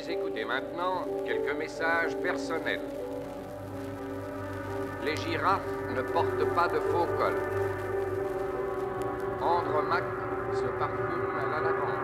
Veuillez écouter maintenant quelques messages personnels. Les girafes ne portent pas de faux cols. Andromaque se parfume à la lavande.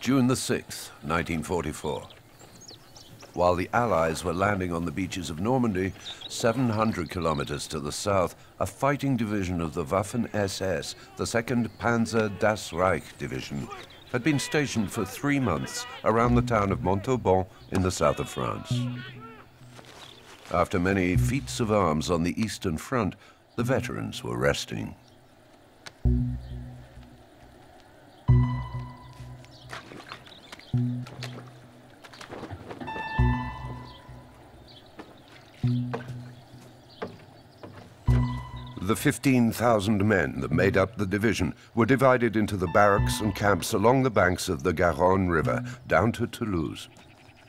June the 6th, 1944. While the Allies were landing on the beaches of Normandy, 700 kilometers to the south, a fighting division of the Waffen-SS, the 2nd Panzer Das Reich Division, had been stationed for 3 months around the town of Montauban in the south of France. After many feats of arms on the Eastern Front, the veterans were resting. The 15,000 men that made up the division were divided into the barracks and camps along the banks of the Garonne River down to Toulouse.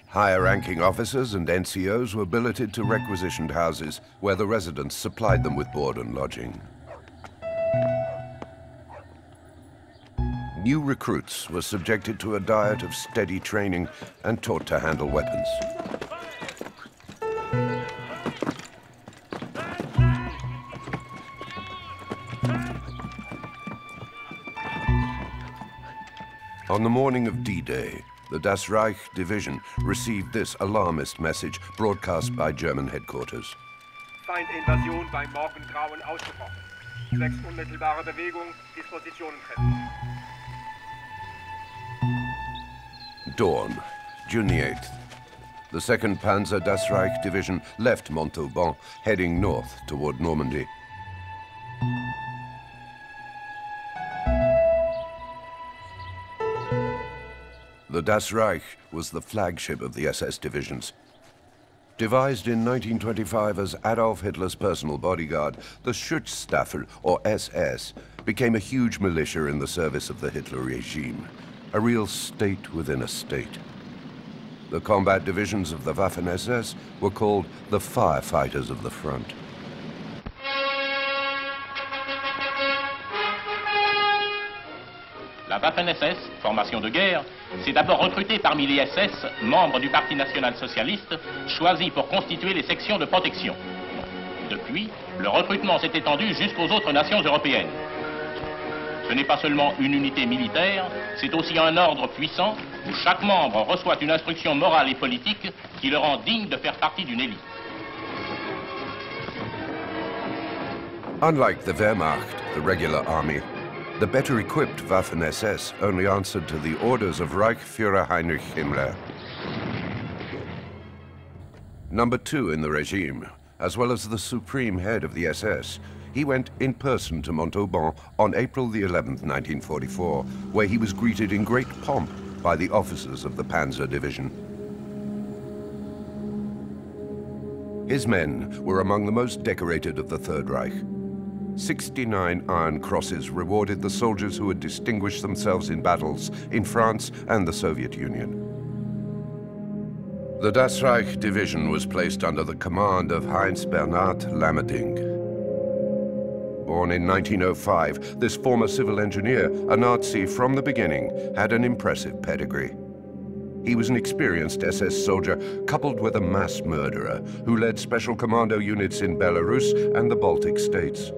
Higher-ranking officers and NCOs were billeted to requisitioned houses where the residents supplied them with board and lodging. New recruits were subjected to a diet of steady training and taught to handle weapons. On the morning of D-Day, the Das Reich Division received this alarmist message broadcast by German headquarters. Feindinvasion beim Morgengrauen ausgebrochen. Zwecks unmittelbare Bewegung, Dispositionen treffen. Dawn, June the 8th. The 2nd Panzer Das Reich Division left Montauban, heading north toward Normandy. The Das Reich was the flagship of the SS divisions. Devised in 1925 as Adolf Hitler's personal bodyguard, the Schutzstaffel, or SS, became a huge militia in the service of the Hitler regime, a real state within a state. The combat divisions of the Waffen-SS were called the firefighters of the front. La Waffen-SS, formation de guerre, s'est d'abord recrutée parmi les SS, membres du Parti national-socialiste, choisis pour constituer les sections de protection. Depuis, le recrutement s'est étendu jusqu'aux autres nations européennes. Ce n'est pas seulement une unité militaire, c'est aussi un ordre puissant où chaque membre reçoit une instruction morale et politique qui le rend digne de faire partie d'une élite. Unlike the Wehrmacht, the regular army, the better-equipped Waffen-SS only answered to the orders of Reich Führer Heinrich Himmler. Number 2 in the regime, as well as the supreme head of the SS, he went in person to Montauban on April the 11th, 1944, where he was greeted in great pomp by the officers of the Panzer Division. His men were among the most decorated of the Third Reich. 69 Iron Crosses rewarded the soldiers who had distinguished themselves in battles in France and the Soviet Union. The Das Reich Division was placed under the command of Heinz Bernhard Lammerding. Born in 1905, this former civil engineer, a Nazi from the beginning, had an impressive pedigree. He was an experienced SS soldier coupled with a mass murderer who led special commando units in Belarus and the Baltic states.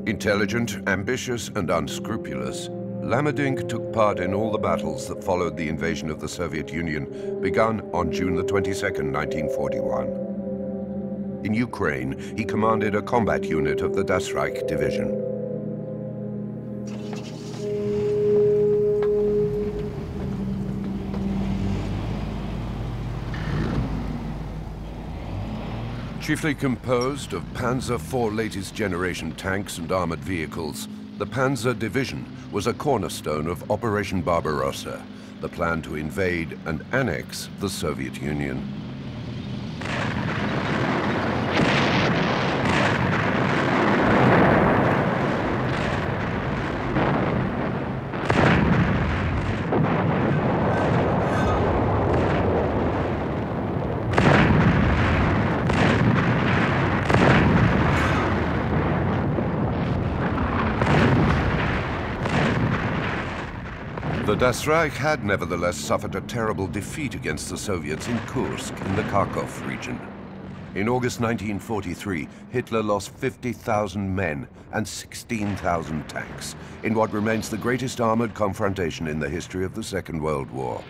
Intelligent, ambitious, and unscrupulous, Lamadink took part in all the battles that followed the invasion of the Soviet Union, begun on June the 22nd, 1941. In Ukraine, he commanded a combat unit of the Das Reich division. Chiefly composed of Panzer IV latest generation tanks and armored vehicles, the Panzer Division was a cornerstone of Operation Barbarossa, the plan to invade and annex the Soviet Union. The Das Reich had nevertheless suffered a terrible defeat against the Soviets in Kursk in the Kharkov region. In August 1943, Hitler lost 50,000 men and 16,000 tanks in what remains the greatest armored confrontation in the history of the Second World War.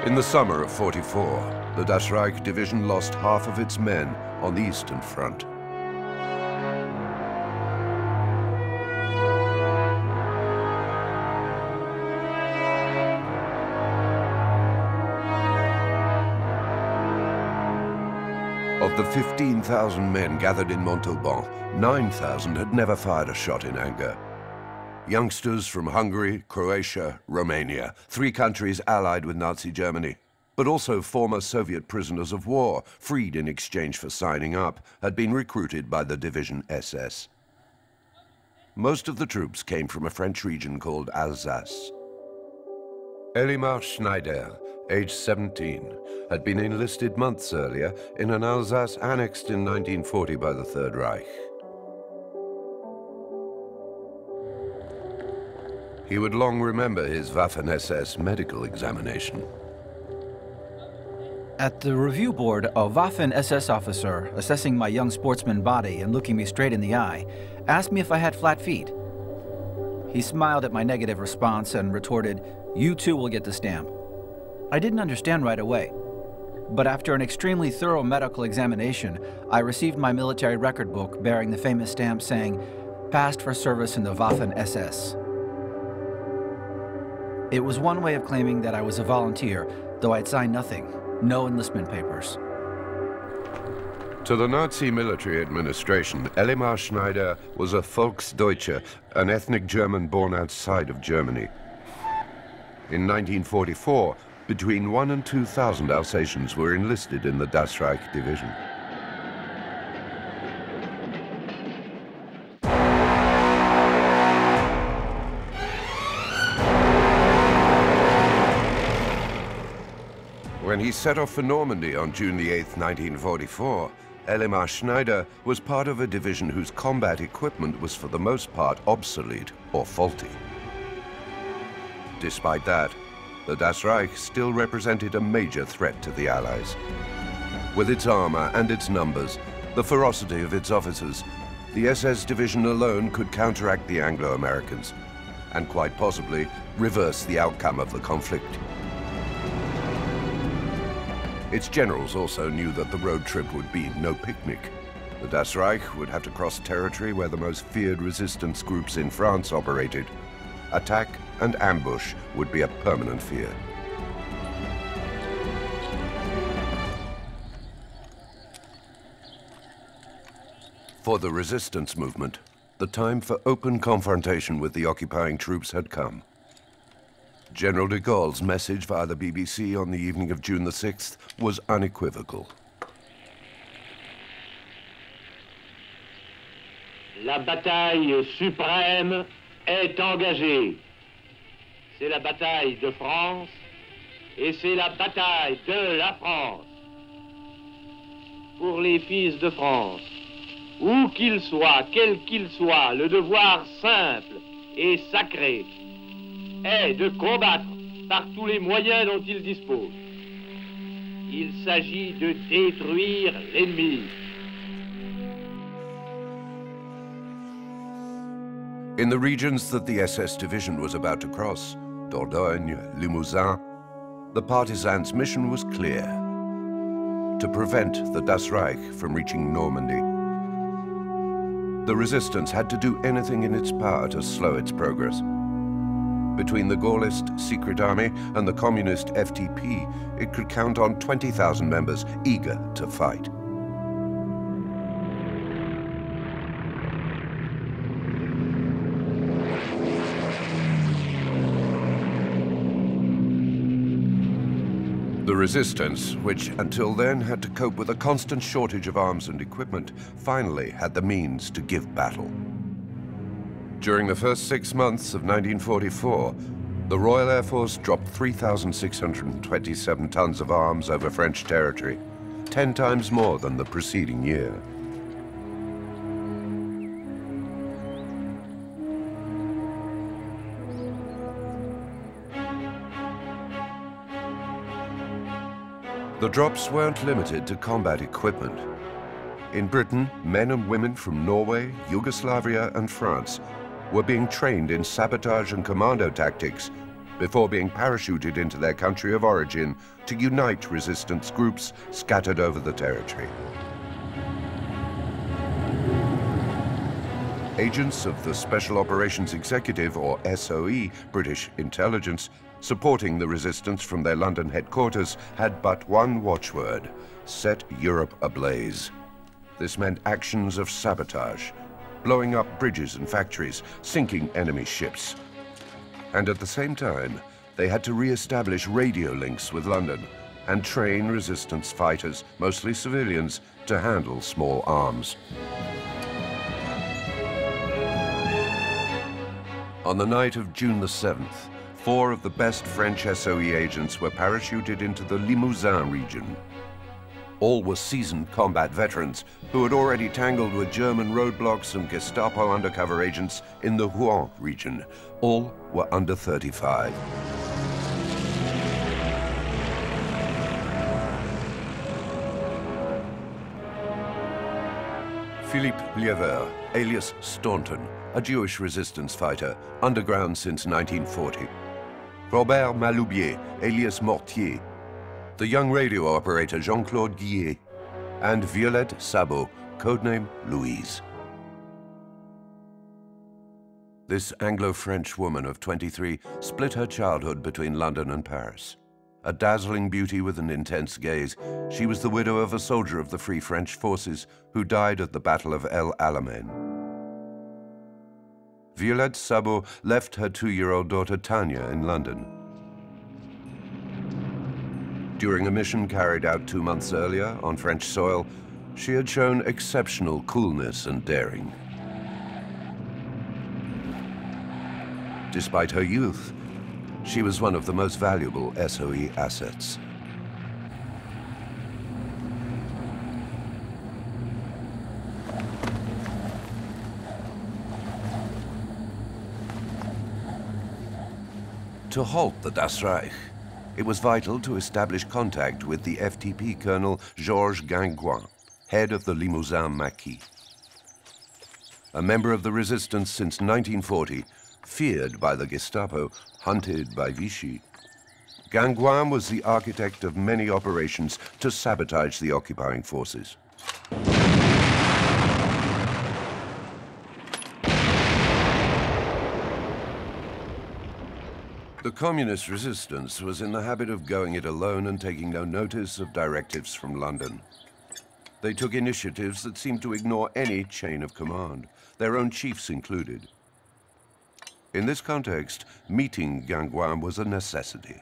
In the summer of '44, the Das Reich division lost half of its men on the Eastern Front. Of the 15,000 men gathered in Montauban, 9,000 had never fired a shot in anger. Youngsters from Hungary, Croatia, Romania, 3 countries allied with Nazi Germany, but also former Soviet prisoners of war, freed in exchange for signing up, had been recruited by the Division SS. Most of the troops came from a French region called Alsace. Elimar Schneider, aged 17, had been enlisted months earlier in an Alsace annexed in 1940 by the Third Reich. He would long remember his Waffen-SS medical examination. At the review board, a Waffen-SS officer, assessing my young sportsman body and looking me straight in the eye, asked me if I had flat feet. He smiled at my negative response and retorted, "You too will get the stamp." I didn't understand right away, but after an extremely thorough medical examination, I received my military record book bearing the famous stamp saying, "Passed for service in the Waffen-SS." It was one way of claiming that I was a volunteer, though I'd signed nothing, no enlistment papers. To the Nazi military administration, Elimar Schneider was a Volksdeutscher, an ethnic German born outside of Germany. In 1944, between 1,000 and 2,000 Alsatians were enlisted in the Das Reich division. When he set off for Normandy on June the 8th, 1944, Elimar Schneider was part of a division whose combat equipment was for the most part obsolete or faulty. Despite that, the Das Reich still represented a major threat to the Allies. With its armor and its numbers, the ferocity of its officers, the SS division alone could counteract the Anglo-Americans and quite possibly reverse the outcome of the conflict. Its generals also knew that the road trip would be no picnic. The Das Reich would have to cross territory where the most feared resistance groups in France operated. Attack and ambush would be a permanent fear. For the resistance movement, the time for open confrontation with the occupying troops had come. General de Gaulle's message via the BBC on the evening of June the 6th was unequivocal. La bataille suprême est engagée. C'est la bataille de France et c'est la bataille de la France. Pour les fils de France, où qu'ils soient, quels qu'ils soient, le devoir simple et sacré est de combattre par tous les moyens dont ils disposent. Il s'agit de détruire l'ennemi. In the regions that the SS division was about to cross, Dordogne, Limousin, the partisans' mission was clear: to prevent the Das Reich from reaching Normandy. The resistance had to do anything in its power to slow its progress. Between the Gaullist Secret Army and the Communist FTP, it could count on 20,000 members eager to fight. The resistance, which until then had to cope with a constant shortage of arms and equipment, finally had the means to give battle. During the first 6 months of 1944, the Royal Air Force dropped 3,627 tons of arms over French territory, 10 times more than the preceding year. The drops weren't limited to combat equipment. In Britain, men and women from Norway, Yugoslavia, and France were being trained in sabotage and commando tactics before being parachuted into their country of origin to unite resistance groups scattered over the territory. Agents of the Special Operations Executive, or SOE, British intelligence, supporting the resistance from their London headquarters, had but one watchword: set Europe ablaze. This meant actions of sabotage, blowing up bridges and factories, sinking enemy ships. And at the same time, they had to re-establish radio links with London and train resistance fighters, mostly civilians, to handle small arms. On the night of June the 7th, 4 of the best French SOE agents were parachuted into the Limousin region. All were seasoned combat veterans who had already tangled with German roadblocks and Gestapo undercover agents in the Rouen region. All were under 35. Philippe Liévert, alias Staunton, a Jewish resistance fighter, underground since 1940. Robert Maloubier, alias Mortier, the young radio operator Jean-Claude Guillet, and Violette Sabot, codename Louise. This Anglo-French woman of 23 split her childhood between London and Paris. A dazzling beauty with an intense gaze, she was the widow of a soldier of the Free French Forces who died at the Battle of El Alamein. Violette Sabot left her 2-year-old daughter Tanya in London. During a mission carried out 2 months earlier on French soil, she had shown exceptional coolness and daring. Despite her youth, she was one of the most valuable SOE assets. To halt the Das Reich, it was vital to establish contact with the FTP colonel Georges Guingouin, head of the Limousin Maquis. A member of the resistance since 1940, feared by the Gestapo, hunted by Vichy, Gangouin was the architect of many operations to sabotage the occupying forces. The communist resistance was in the habit of going it alone and taking no notice of directives from London. They took initiatives that seemed to ignore any chain of command, their own chiefs included. In this context, meeting Gangouin was a necessity.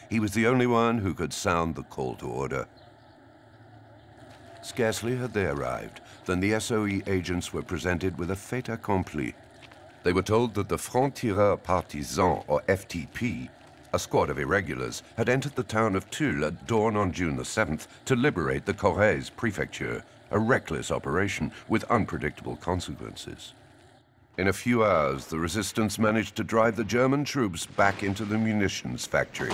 He was the only one who could sound the call to order. Scarcely had they arrived than the SOE agents were presented with a fait accompli. They were told that the Front Tireur Partisan, or FTP, a squad of irregulars, had entered the town of Tulle at dawn on June the 7th to liberate the Corrèze prefecture, a reckless operation with unpredictable consequences. In a few hours, the resistance managed to drive the German troops back into the munitions factory.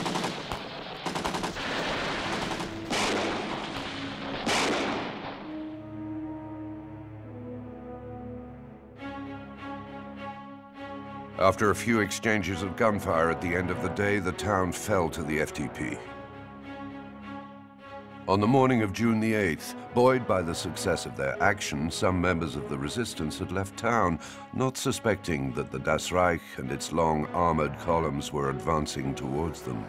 After a few exchanges of gunfire at the end of the day, the town fell to the FTP. On the morning of June the 8th, buoyed by the success of their action, some members of the resistance had left town, not suspecting that the Das Reich and its long armored columns were advancing towards them.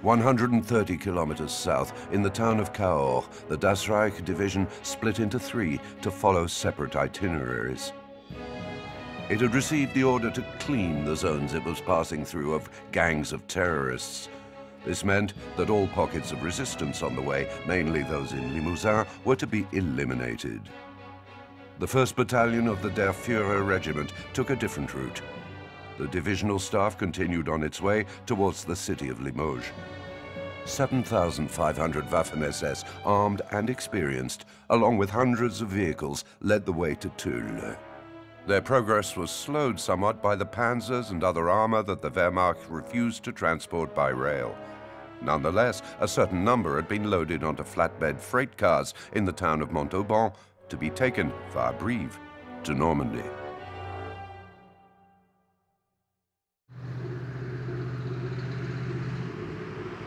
130 kilometers south, in the town of Cahors, the Das Reich division split into three to follow separate itineraries. It had received the order to clean the zones it was passing through of gangs of terrorists. This meant that all pockets of resistance on the way, mainly those in Limousin, were to be eliminated. The 1st Battalion of the Der Führer Regiment took a different route. The divisional staff continued on its way towards the city of Limoges. 7,500 Waffen-SS, armed and experienced, along with hundreds of vehicles, led the way to Tulle. Their progress was slowed somewhat by the Panzers and other armor that the Wehrmacht refused to transport by rail. Nonetheless, a certain number had been loaded onto flatbed freight cars in the town of Montauban to be taken via Brive to Normandy.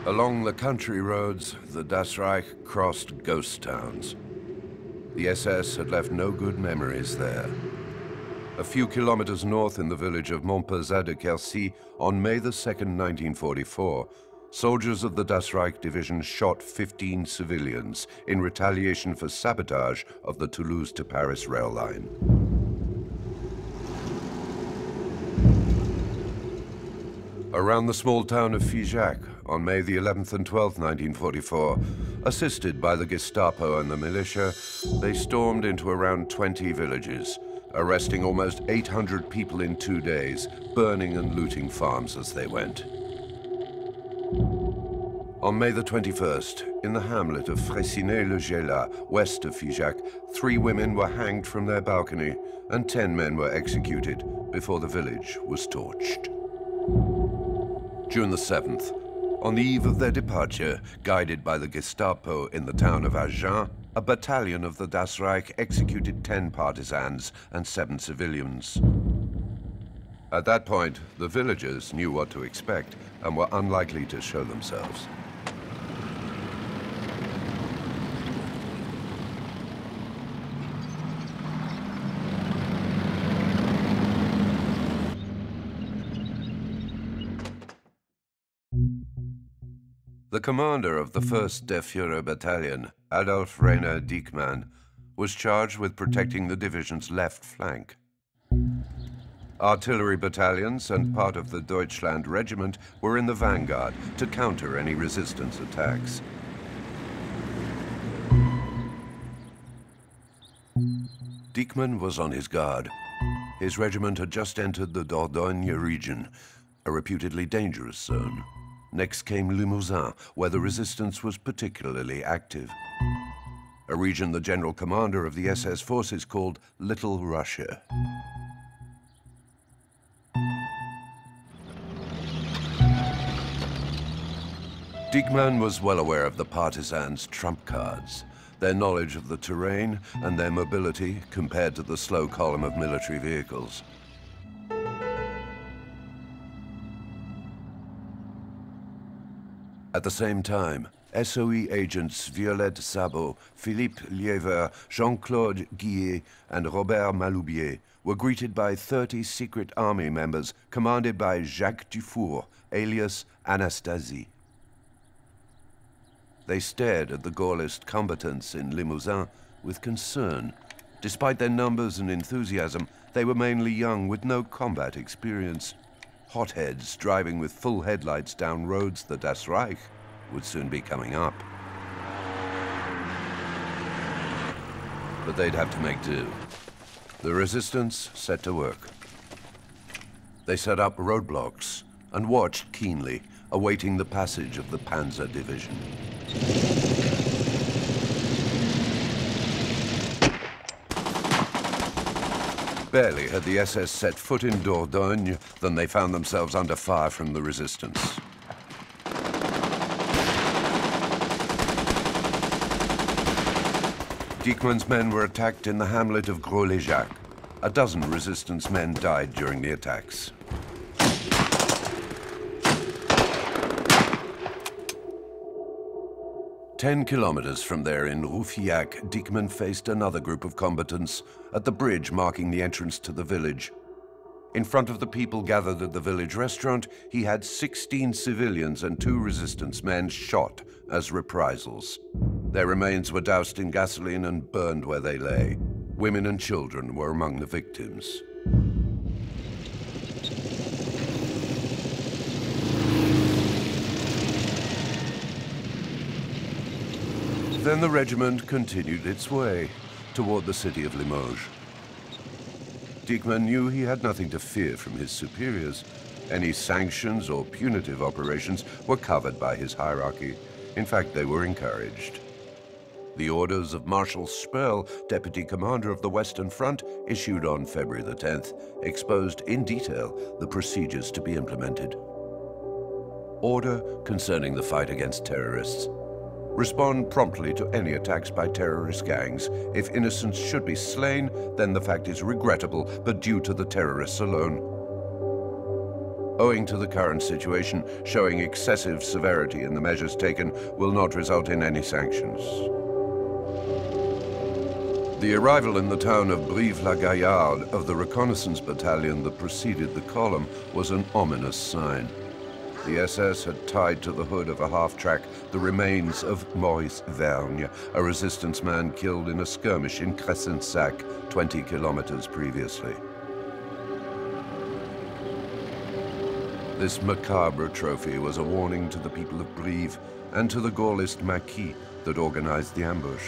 Along the country roads, the Das Reich crossed ghost towns. The SS had left no good memories there. A few kilometers north in the village of Montpezat-de-Quercy, on May the 2nd, 1944, soldiers of the Das Reich division shot 15 civilians in retaliation for sabotage of the Toulouse to Paris rail line. Around the small town of Figeac, on May the 11th and 12th, 1944, assisted by the Gestapo and the militia, they stormed into around 20 villages, arresting almost 800 people in 2 days, burning and looting farms as they went. On May the 21st, in the hamlet of Fraissinet-le-Gélat, west of Figeac, 3 women were hanged from their balcony and 10 men were executed before the village was torched. June the 7th, on the eve of their departure, guided by the Gestapo in the town of Agen, a battalion of the Das Reich executed 10 partisans and 7 civilians. At that point, the villagers knew what to expect and were unlikely to show themselves. The commander of the 1st Der Führer Battalion, Adolf Rainer Diekmann, was charged with protecting the division's left flank. Artillery battalions and part of the Deutschland Regiment were in the vanguard to counter any resistance attacks. Diekmann was on his guard. His regiment had just entered the Dordogne region, a reputedly dangerous zone. Next came Limousin, where the resistance was particularly active. A region the general commander of the SS forces called Little Russia. Diekmann was well aware of the partisans' trump cards, their knowledge of the terrain and their mobility compared to the slow column of military vehicles. At the same time, SOE agents Violette Sabot, Philippe Liévert, Jean-Claude Guillet, and Robert Maloubier were greeted by 30 secret army members commanded by Jacques Dufour, alias Anastasie. They stared at the Gaullist combatants in Limousin with concern. Despite their numbers and enthusiasm, they were mainly young with no combat experience. Hotheads driving with full headlights down roads the Das Reich would soon be coming up. But they'd have to make do. The resistance set to work. They set up roadblocks and watched keenly, awaiting the passage of the Panzer division. Barely had the SS set foot in Dordogne than they found themselves under fire from the resistance. Diekmann's men were attacked in the hamlet of Gros-les-Jacques. A dozen resistance men died during the attacks. Ten kilometers from there in Roufillac, Diekmann faced another group of combatants at the bridge marking the entrance to the village. In front of the people gathered at the village restaurant, he had 16 civilians and 2 resistance men shot as reprisals. Their remains were doused in gasoline and burned where they lay. Women and children were among the victims. Then the regiment continued its way toward the city of Limoges. Diekmann knew he had nothing to fear from his superiors. Any sanctions or punitive operations were covered by his hierarchy. In fact, they were encouraged. The orders of Marshal Sperl, deputy commander of the Western Front, issued on February the 10th, exposed in detail the procedures to be implemented. Order concerning the fight against terrorists. Respond promptly to any attacks by terrorist gangs. If innocents should be slain, then the fact is regrettable, but due to the terrorists alone. Owing to the current situation, showing excessive severity in the measures taken will not result in any sanctions. The arrival in the town of Brive-la-Gaillarde of the reconnaissance battalion that preceded the column was an ominous sign. The SS had tied to the hood of a half-track the remains of Maurice Vergne, a resistance man killed in a skirmish in Cressensac 20 kilometers previously. This macabre trophy was a warning to the people of Brive and to the Gaullist Maquis that organized the ambush.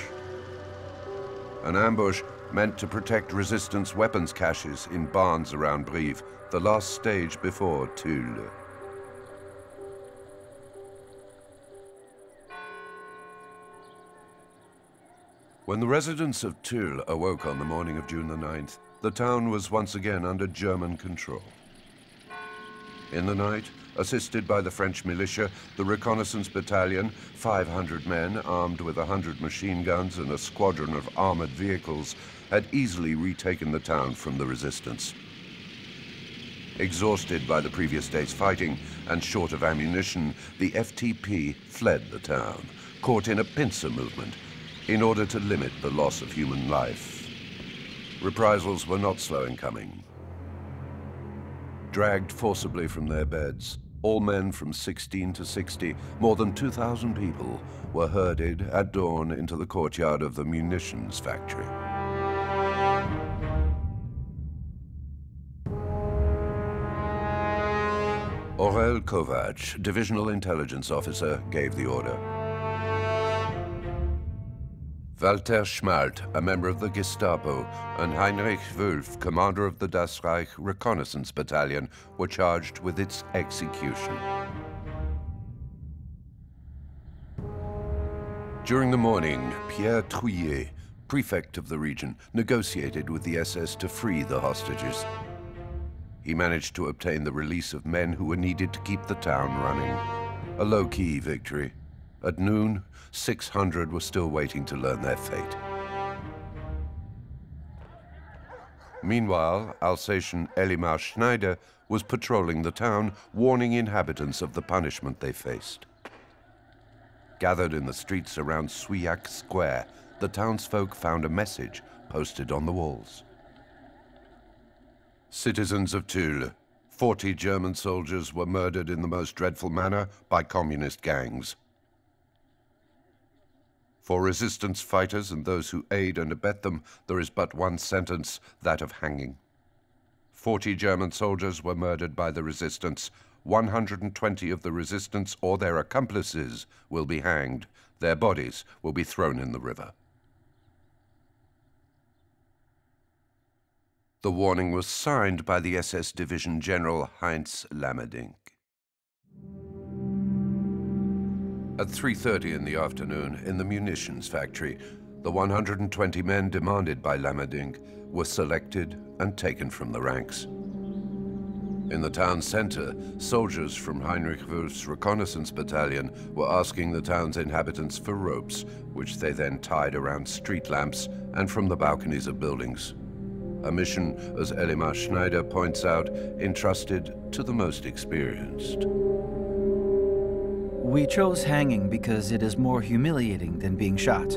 An ambush meant to protect resistance weapons caches in barns around Brive, the last stage before Tulle. When the residents of Tulle awoke on the morning of June the 9th, the town was once again under German control. In the night, assisted by the French militia, the reconnaissance battalion, 500 men armed with 100 machine guns and a squadron of armored vehicles, had easily retaken the town from the resistance. Exhausted by the previous day's fighting and short of ammunition, the FTP fled the town, caught in a pincer movement, in order to limit the loss of human life. Reprisals were not slow in coming. Dragged forcibly from their beds, all men from 16 to 60, more than 2,000 people, were herded at dawn into the courtyard of the munitions factory. Aurel Kovac, divisional intelligence officer, gave the order. Walter Schmalt, a member of the Gestapo, and Heinrich Wulff, commander of the Das Reich Reconnaissance Battalion, were charged with its execution. During the morning, Pierre Trouillet, prefect of the region, negotiated with the SS to free the hostages. He managed to obtain the release of men who were needed to keep the town running. A low-key victory. At noon, 600 were still waiting to learn their fate. Meanwhile, Alsatian Elimar Schneider was patrolling the town, warning inhabitants of the punishment they faced. gathered in the streets around Souillac Square, the townsfolk found a message posted on the walls. Citizens of Tulle, 40 German soldiers were murdered in the most dreadful manner by communist gangs. For resistance fighters and those who aid and abet them, there is but one sentence, that of hanging. 40 German soldiers were murdered by the resistance. 120 of the resistance or their accomplices will be hanged. Their bodies will be thrown in the river. The warning was signed by the SS Division General Heinz Lammerdink. At 3:30 in the afternoon, in the munitions factory, the 120 men demanded by Lammerdink were selected and taken from the ranks. In the town center, soldiers from Heinrich Wulff's reconnaissance battalion were asking the town's inhabitants for ropes, which they then tied around street lamps and from the balconies of buildings. A mission, as Elimar Schneider points out, entrusted to the most experienced. We chose hanging because it is more humiliating than being shot.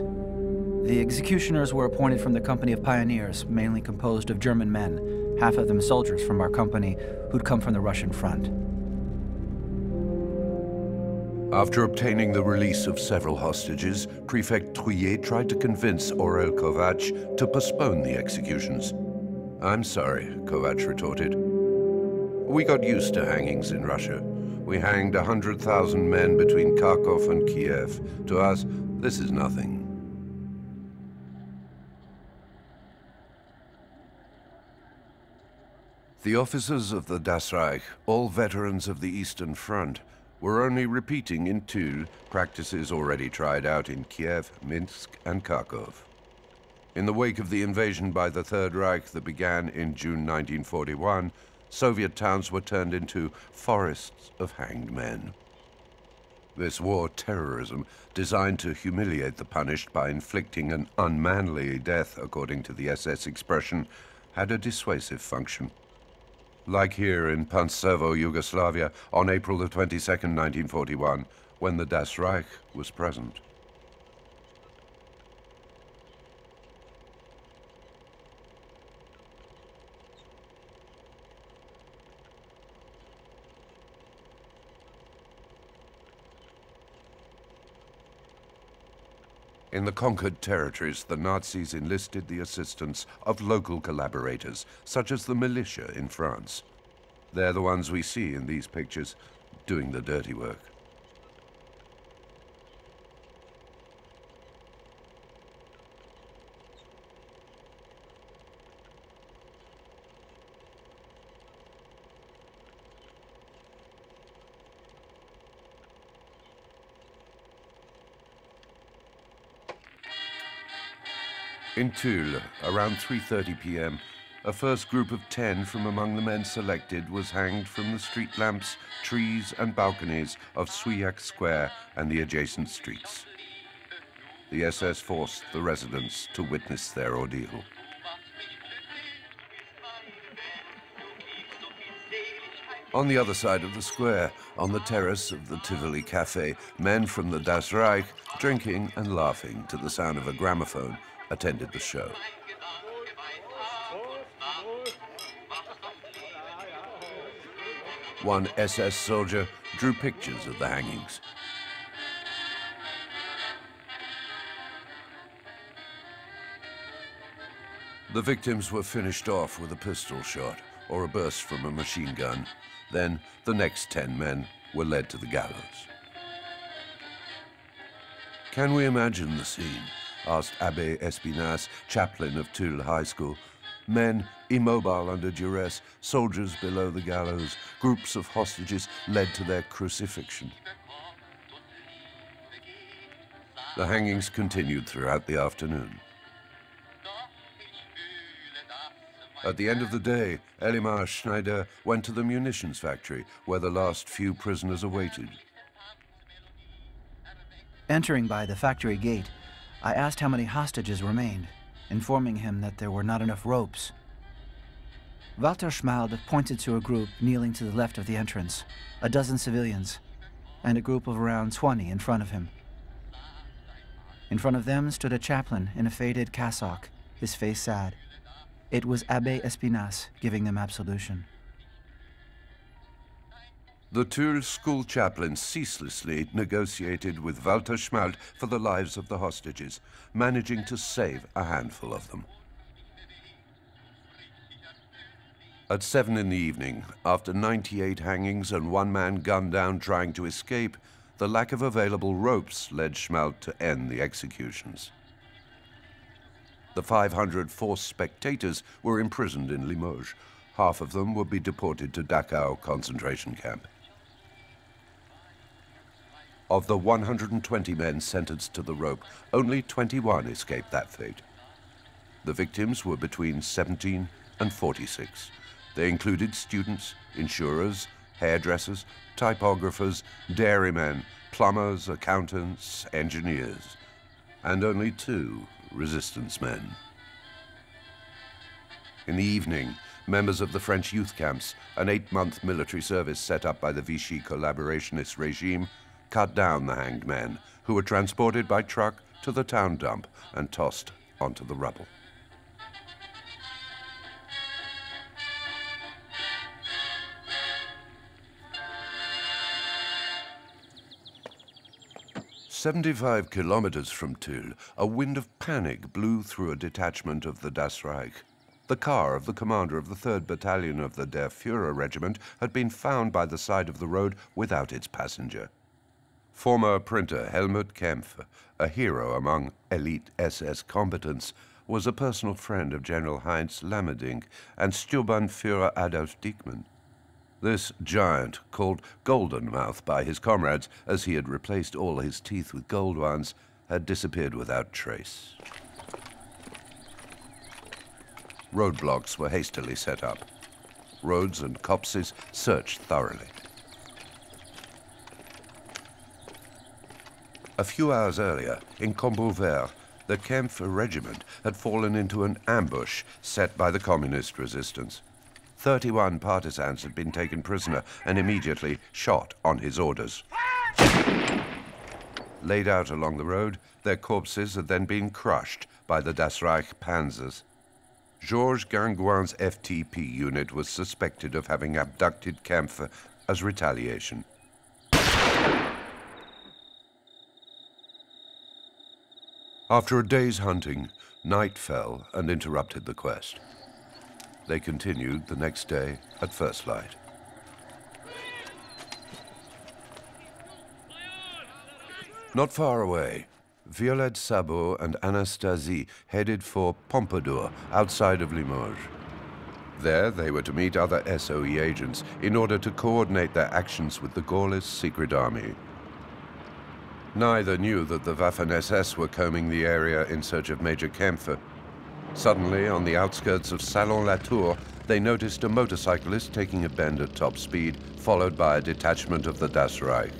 The executioners were appointed from the company of pioneers, mainly composed of German men, half of them soldiers from our company who'd come from the Russian front. After obtaining the release of several hostages, Prefect Trouillet tried to convince Aurel Kovac to postpone the executions. "I'm sorry," Kovac retorted. "We got used to hangings in Russia. We hanged 100,000 men between Kharkov and Kiev. To us, this is nothing." The officers of the Das Reich, all veterans of the Eastern Front, were only repeating in Tulle practices already tried out in Kiev, Minsk, and Kharkov. In the wake of the invasion by the Third Reich that began in June 1941, Soviet towns were turned into forests of hanged men. This war terrorism, designed to humiliate the punished by inflicting an unmanly death, according to the SS expression, had a dissuasive function. Like here in Panzer, Yugoslavia, on April the 22nd, 1941, when the Das Reich was present. In the conquered territories, the Nazis enlisted the assistance of local collaborators, such as the militia in France. They're the ones we see in these pictures, doing the dirty work. In Tulle, around 3:30 p.m., a first group of 10 from among the men selected was hanged from the street lamps, trees and balconies of Souillac Square and the adjacent streets. The SS forced the residents to witness their ordeal. On the other side of the square, on the terrace of the Tivoli Café, men from the Das Reich, drinking and laughing to the sound of a gramophone, attended the show. One SS soldier drew pictures of the hangings. The victims were finished off with a pistol shot or a burst from a machine gun. Then the next 10 men were led to the gallows. Can we imagine the scene? Asked Abbé Espinasse, chaplain of Tulle High School. Men immobile under duress, soldiers below the gallows, groups of hostages led to their crucifixion. The hangings continued throughout the afternoon. At the end of the day, Elimar Schneider went to the munitions factory, where the last few prisoners awaited. Entering by the factory gate, I asked how many hostages remained, informing him that there were not enough ropes. Walter Schmalde pointed to a group kneeling to the left of the entrance, a dozen civilians, and a group of around 20 in front of him. In front of them stood a chaplain in a faded cassock, his face sad. It was Abbé Espinasse giving them absolution. The Tulle school chaplain ceaselessly negotiated with Walter Schmalt for the lives of the hostages, managing to save a handful of them. At 7 in the evening, after 98 hangings and one man gunned down trying to escape, the lack of available ropes led Schmalt to end the executions. The 500 forced spectators were imprisoned in Limoges. Half of them would be deported to Dachau concentration camp. Of the 120 men sentenced to the rope, only 21 escaped that fate. The victims were between 17 and 46. They included students, insurers, hairdressers, typographers, dairymen, plumbers, accountants, engineers, and only 2 resistance men. In the evening, members of the French youth camps, an 8-month military service set up by the Vichy collaborationist regime, cut down the hanged men, who were transported by truck to the town dump and tossed onto the rubble. "75 kilometers from Tulle, a wind of panic blew through a detachment of the Das Reich. The car of the commander of the 3rd Battalion of the Der Führer Regiment had been found by the side of the road without its passenger. Former printer Helmut Kempf, a hero among elite SS combatants, was a personal friend of General Heinz Lammerdink and Sturmbannführer Adolf Diekmann. This giant, called Golden Mouth by his comrades as he had replaced all his teeth with gold ones, had disappeared without trace. Roadblocks were hastily set up. Roads and copses searched thoroughly. A few hours earlier, in Combouvert, the Kempf regiment had fallen into an ambush set by the communist resistance. 31 partisans had been taken prisoner and immediately shot on his orders. Laid out along the road, their corpses had then been crushed by the Das Reich panzers. Georges Gingouin's FTP unit was suspected of having abducted Kempf as retaliation. After a day's hunting, night fell and interrupted the quest. They continued the next day at first light. Not far away, Violette Sabot and Anastasie headed for Pompadour, outside of Limoges. There, they were to meet other SOE agents in order to coordinate their actions with the Gaullist secret army. Neither knew that the Waffen-SS were combing the area in search of Major Kempf. Suddenly, on the outskirts of Salon-la-Tour, they noticed a motorcyclist taking a bend at top speed, followed by a detachment of the Das Reich.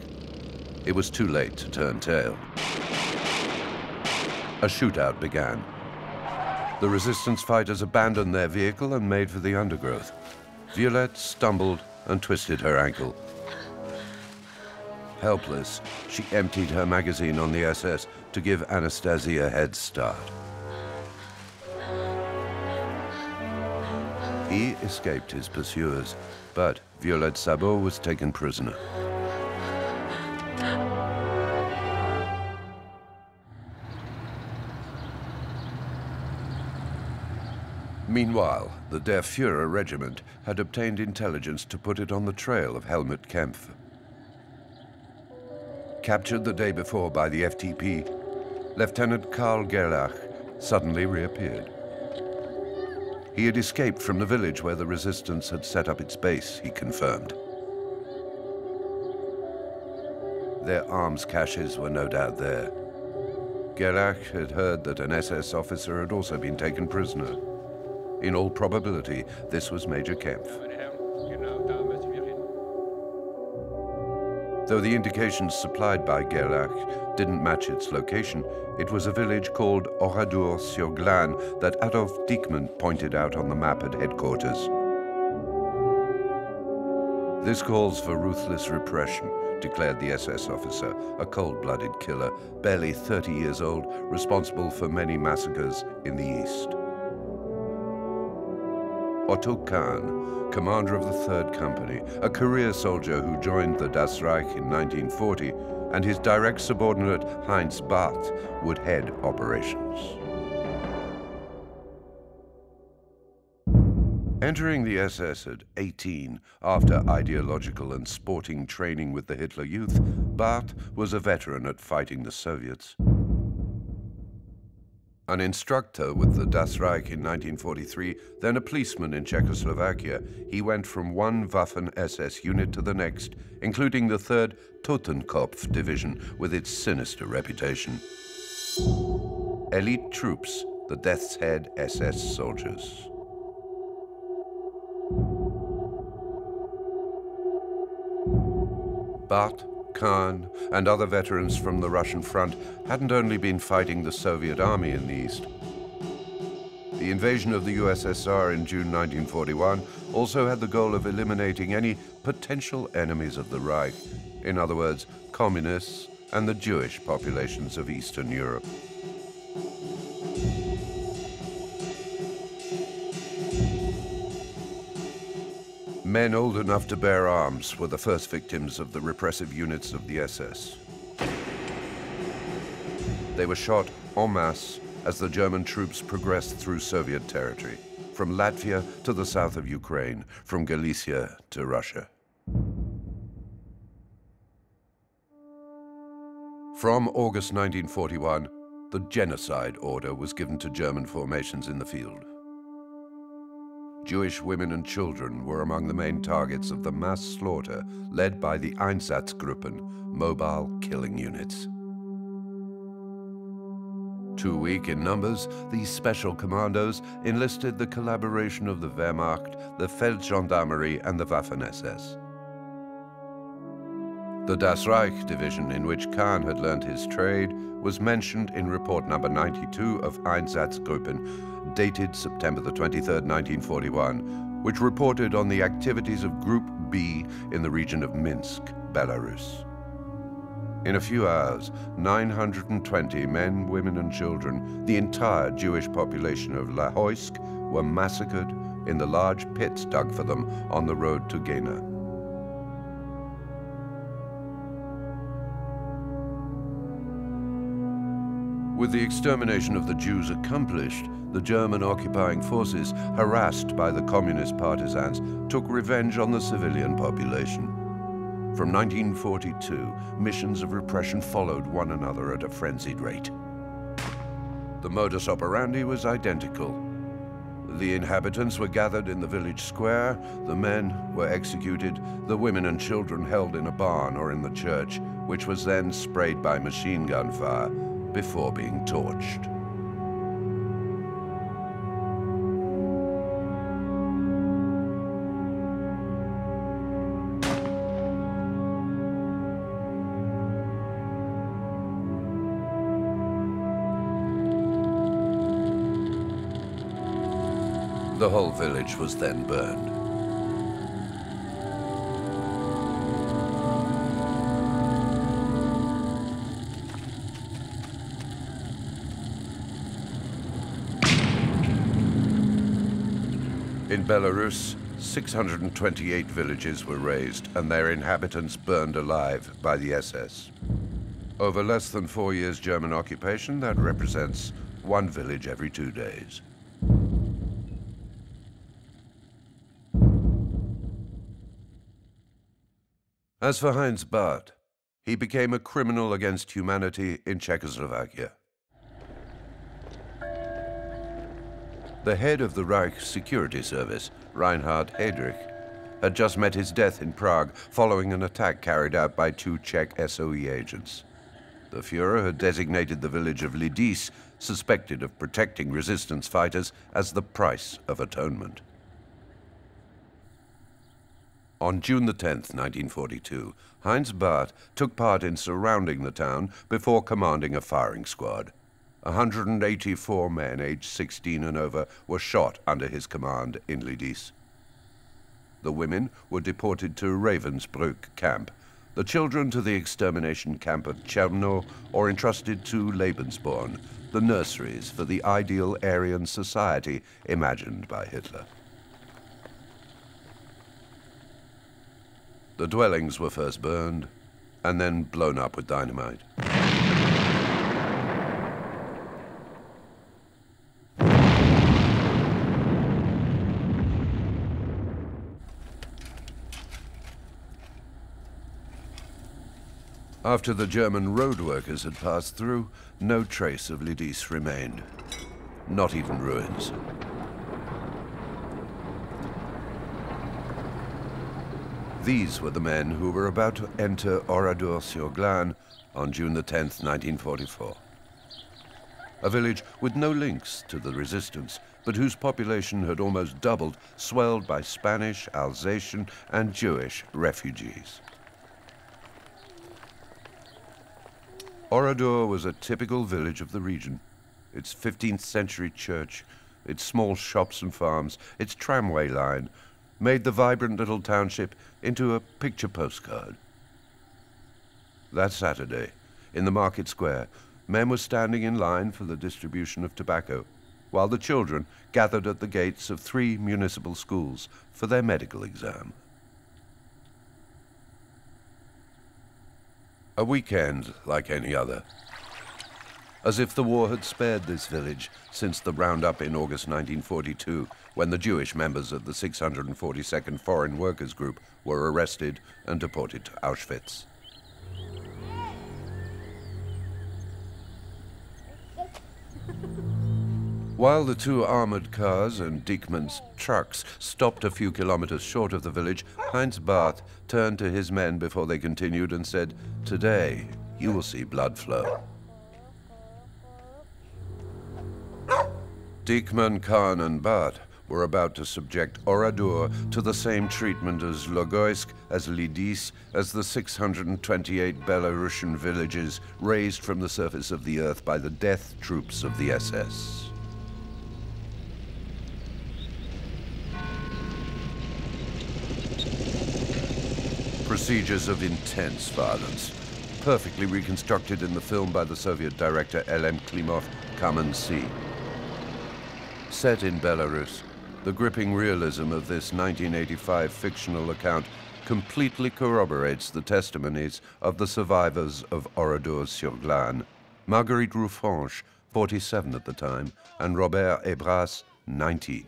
It was too late to turn tail. A shootout began. The resistance fighters abandoned their vehicle and made for the undergrowth. Violette stumbled and twisted her ankle. Helpless, she emptied her magazine on the SS to give Anastasie a head start. He escaped his pursuers, but Violette Sabot was taken prisoner. Meanwhile, the Der Führer regiment had obtained intelligence to put it on the trail of Helmut Kempf. Captured the day before by the FTP, Lieutenant Karl Gerlach suddenly reappeared. He had escaped from the village where the resistance had set up its base, he confirmed. Their arms caches were no doubt there. Gerlach had heard that an SS officer had also been taken prisoner. In all probability, this was Major Kempf. Though the indications supplied by Gerlach didn't match its location, it was a village called Oradour-sur-Glane that Adolf Diekmann pointed out on the map at headquarters. This calls for ruthless repression, declared the SS officer, a cold-blooded killer, barely 30 years old, responsible for many massacres in the East. Otto Kahn, commander of the 3rd Company, a career soldier who joined the Das Reich in 1940, and his direct subordinate Heinz Barth would head operations. Entering the SS at 18, after ideological and sporting training with the Hitler Youth, Barth was a veteran at fighting the Soviets. An instructor with the Das Reich in 1943, then a policeman in Czechoslovakia, he went from one Waffen-SS unit to the next, including the 3rd Totenkopf Division with its sinister reputation. Elite troops, the Death's Head SS soldiers. Barth, Kahn, and other veterans from the Russian front hadn't only been fighting the Soviet army in the East. The invasion of the USSR in June 1941 also had the goal of eliminating any potential enemies of the Reich, in other words, communists and the Jewish populations of Eastern Europe. Men old enough to bear arms were the first victims of the repressive units of the SS. They were shot en masse as the German troops progressed through Soviet territory, from Latvia to the south of Ukraine, from Galicia to Russia. From August 1941, the genocide order was given to German formations in the field. Jewish women and children were among the main targets of the mass slaughter led by the Einsatzgruppen, mobile killing units. Too weak in numbers, these special commandos enlisted the collaboration of the Wehrmacht, the Feldgendarmerie, and the Waffen-SS. The Das Reich division, in which Kahn had learned his trade, was mentioned in report number 92 of Einsatzgruppen, dated September the 23rd, 1941, which reported on the activities of Group B in the region of Minsk, Belarus. In a few hours, 920 men, women, and children, the entire Jewish population of Lahoysk, were massacred in the large pits dug for them on the road to Jena. With the extermination of the Jews accomplished, the German occupying forces, harassed by the communist partisans, took revenge on the civilian population. From 1942, missions of repression followed one another at a frenzied rate. The modus operandi was identical. The inhabitants were gathered in the village square, the men were executed, the women and children held in a barn or in the church, which was then sprayed by machine gun fire before being torched. The whole village was then burned. In Belarus, 628 villages were razed and their inhabitants burned alive by the SS. Over less than 4 years German occupation, that represents one village every 2 days. As for Heinz Barth, he became a criminal against humanity in Czechoslovakia. The head of the Reich Security Service, Reinhard Heydrich, had just met his death in Prague following an attack carried out by 2 Czech SOE agents. The Führer had designated the village of Lidice, suspected of protecting resistance fighters, as the price of atonement. On June the 10th, 1942, Heinz Barth took part in surrounding the town before commanding a firing squad. 184 men aged 16 and over were shot under his command in Lidice. The women were deported to Ravensbrück camp, the children to the extermination camp of Cherno, or entrusted to Lebensborn, the nurseries for the ideal Aryan society imagined by Hitler. The dwellings were first burned and then blown up with dynamite. After the German road workers had passed through, no trace of Lidis remained, not even ruins. These were the men who were about to enter Oradour-sur-Glane on June the 10th, 1944. A village with no links to the resistance, but whose population had almost doubled, swelled by Spanish, Alsatian, and Jewish refugees. Oradour was a typical village of the region. Its 15th century church, its small shops and farms, its tramway line, made the vibrant little township into a picture postcard. That Saturday, in the market square, men were standing in line for the distribution of tobacco, while the children gathered at the gates of 3 municipal schools for their medical exam. A weekend like any other. As if the war had spared this village since the roundup in August 1942, when the Jewish members of the 642nd Foreign Workers Group were arrested and deported to Auschwitz. While the 2 armored cars and Diekman's trucks stopped a few kilometers short of the village, Heinz Barth turned to his men before they continued and said, "Today, you will see blood flow." Diekman, Kahn, and Barth were about to subject Oradour to the same treatment as Logoisk, as Lidis, as the 628 Belarusian villages raised from the surface of the earth by the death troops of the SS. Procedures of intense violence, perfectly reconstructed in the film by the Soviet director L.M. Klimov, Come and See. Set in Belarus, the gripping realism of this 1985 fictional account completely corroborates the testimonies of the survivors of Oradour-sur-Glane, Marguerite Ruffranche, 47 at the time, and Robert Ebras, 19.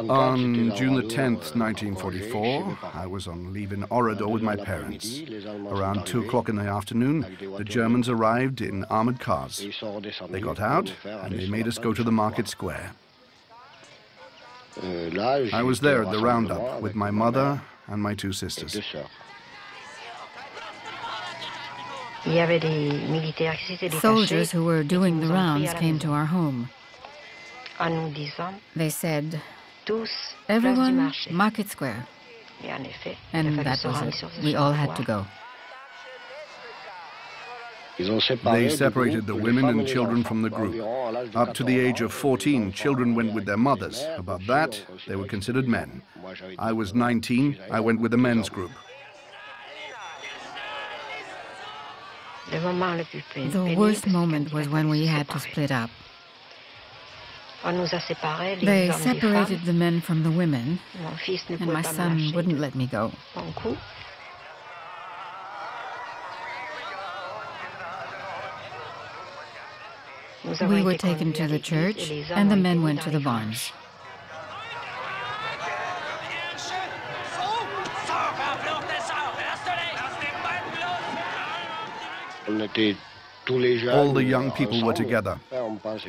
On June the 10th, 1944, I was on leave in Oradour with my parents. Around 2 o'clock in the afternoon, the Germans arrived in armored cars. They got out and they made us go to the market square. I was there at the roundup with my mother and my 2 sisters. Soldiers who were doing the rounds came to our home. They said, "Everyone, market square." And that was it. We all had to go. They separated the women and children from the group. Up to the age of 14, children went with their mothers. Above that, they were considered men. I was 19. I went with the men's group. The worst moment was when we had to split up. They separated the men from the women, and my son wouldn't let me go. We were taken to the church, and the men went to the barns. All the young people were together.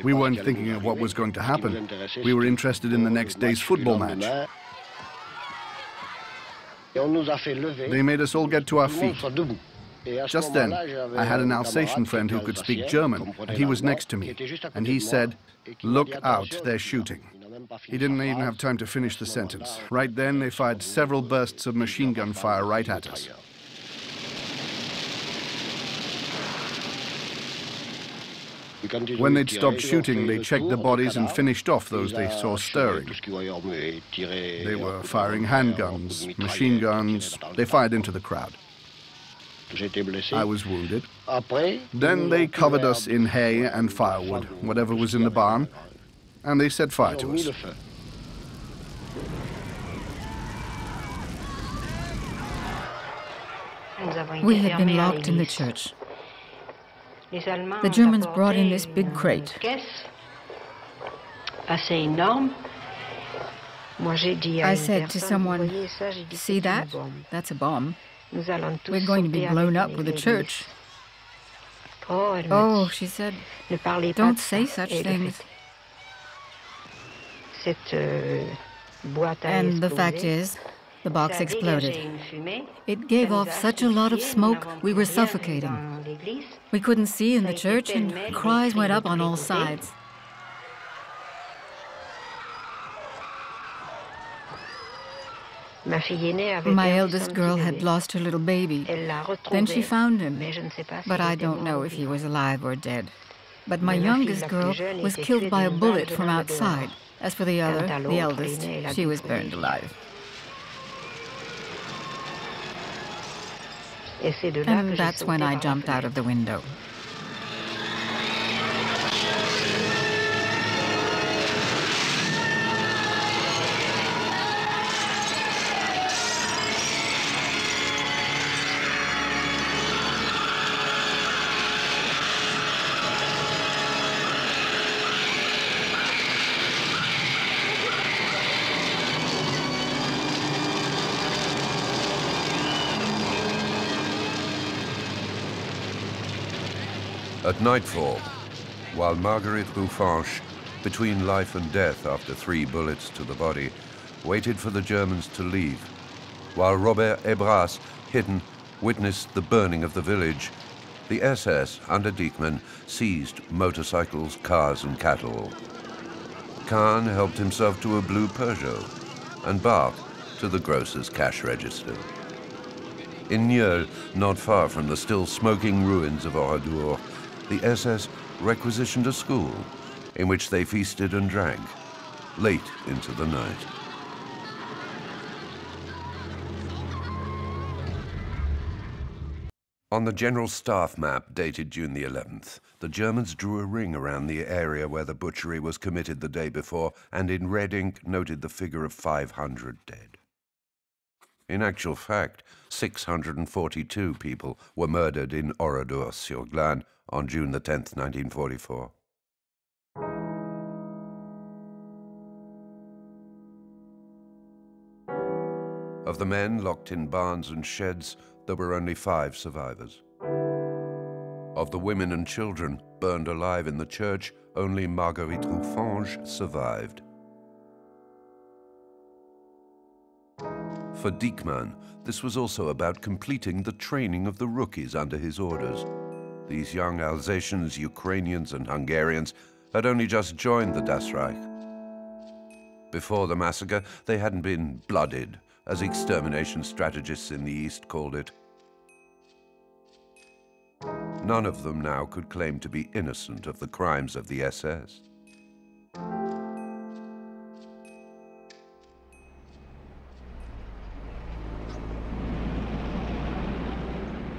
We weren't thinking of what was going to happen. We were interested in the next day's football match. They made us all get to our feet. Just then, I had an Alsatian friend who could speak German, and he was next to me. And he said, "Look out, they're shooting." He didn't even have time to finish the sentence. Right then, they fired several bursts of machine gun fire right at us. When they'd stopped shooting, they checked the bodies and finished off those they saw stirring. They were firing handguns, machine guns. They fired into the crowd. I was wounded. Then they covered us in hay and firewood, whatever was in the barn, and they set fire to us. We had been locked in the church. The Germans brought in this big crate. I said to someone, "See that? That's a bomb. We're going to be blown up with a church." "Oh," she said, "don't say such things." And the fact is, the box exploded. It gave off such a lot of smoke, we were suffocating. We couldn't see in the church, and cries went up on all sides. My eldest girl had lost her little baby. Then she found him, but I don't know if he was alive or dead. But my youngest girl was killed by a bullet from outside. As for the other, the eldest, she was burned alive. And that's when I jumped out of the window. At nightfall, while Marguerite Ruffenche, between life and death after 3 bullets to the body, waited for the Germans to leave, while Robert Ebras, hidden, witnessed the burning of the village, the SS, under Diekmann, seized motorcycles, cars and cattle. Kahn helped himself to a blue Peugeot, and Barth to the grocer's cash register. In Nieul, not far from the still smoking ruins of Oradour, the SS requisitioned a school in which they feasted and drank late into the night. On the General Staff map dated June the 11th, the Germans drew a ring around the area where the butchery was committed the day before and in red ink noted the figure of 500 dead. In actual fact, 642 people were murdered in Oradour-sur-Glane on June the 10th, 1944. Of the men locked in barns and sheds, there were only 5 survivors. Of the women and children burned alive in the church, only Marguerite Ruffenche survived. For Diekmann, this was also about completing the training of the rookies under his orders. These young Alsatians, Ukrainians and Hungarians had only just joined the Das Reich. Before the massacre, they hadn't been blooded, as extermination strategists in the East called it. None of them now could claim to be innocent of the crimes of the SS.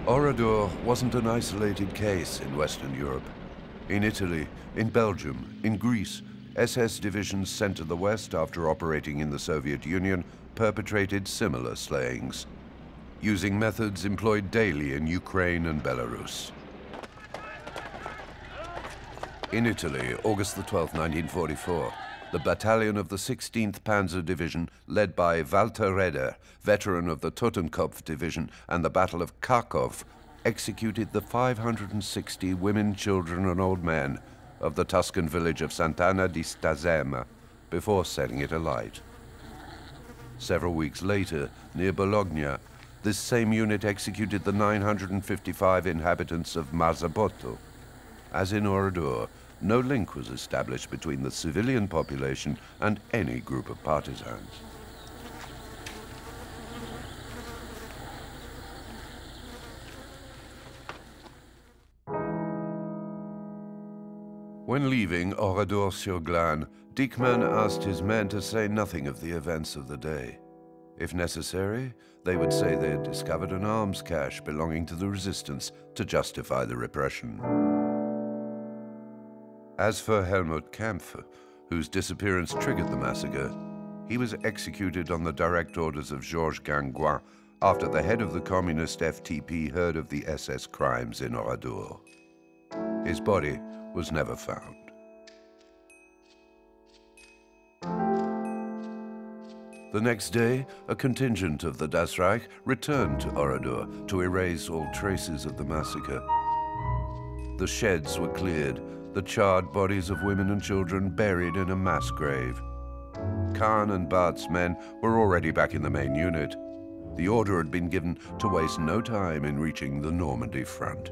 Oradour wasn't an isolated case in Western Europe. In Italy, in Belgium, in Greece, SS divisions sent to the West after operating in the Soviet Union perpetrated similar slayings, using methods employed daily in Ukraine and Belarus. In Italy, August the 12th, 1944, the battalion of the 16th Panzer Division, led by Walter Redder, veteran of the Totenkopf Division and the Battle of Kharkov, executed the 560 women, children and old men of the Tuscan village of Sant'Anna di Stazzema before setting it alight. Several weeks later, near Bologna, this same unit executed the 955 inhabitants of Marzabotto. As in Oradour, no link was established between the civilian population and any group of partisans. When leaving Oradour-sur-Glane, Diekman asked his men to say nothing of the events of the day. If necessary, they would say they had discovered an arms cache belonging to the resistance to justify the repression. As for Helmut Kampf, whose disappearance triggered the massacre, he was executed on the direct orders of Georges Gingouin after the head of the communist FTP heard of the SS crimes in Oradour. His body was never found. The next day, a contingent of the Das Reich returned to Oradour to erase all traces of the massacre. The sheds were cleared, the charred bodies of women and children buried in a mass grave. Kahn and Barth's men were already back in the main unit. The order had been given to waste no time in reaching the Normandy front.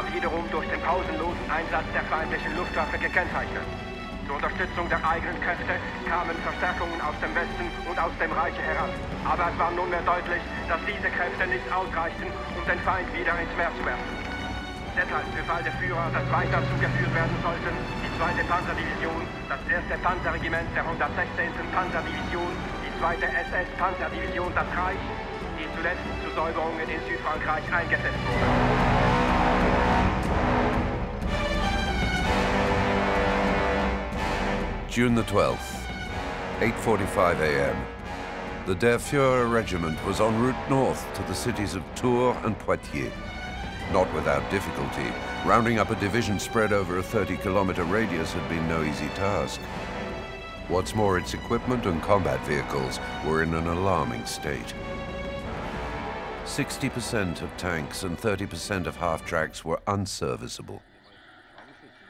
war wiederum durch den pausenlosen Einsatz der feindlichen Luftwaffe gekennzeichnet. Zur Unterstützung der eigenen Kräfte kamen Verstärkungen aus dem Westen und aus dem Reich heran. Aber es war nunmehr deutlich, dass diese Kräfte nicht ausreichten, um den Feind wieder ins Meer zu werfen. Deshalb befahl der Führer, dass weiter zugeführt werden sollten die 2. Panzerdivision, das 1. Panzerregiment der 116. Panzerdivision, die 2. SS-Panzerdivision das Reich, die zuletzt zu Säuberungen in Südfrankreich eingesetzt wurde. June the 12th, 8:45 a.m. The Der Führer regiment was en route north to the cities of Tours and Poitiers. Not without difficulty, rounding up a division spread over a 30-kilometer radius had been no easy task. What's more, its equipment and combat vehicles were in an alarming state. 60% of tanks and 30% of half-tracks were unserviceable.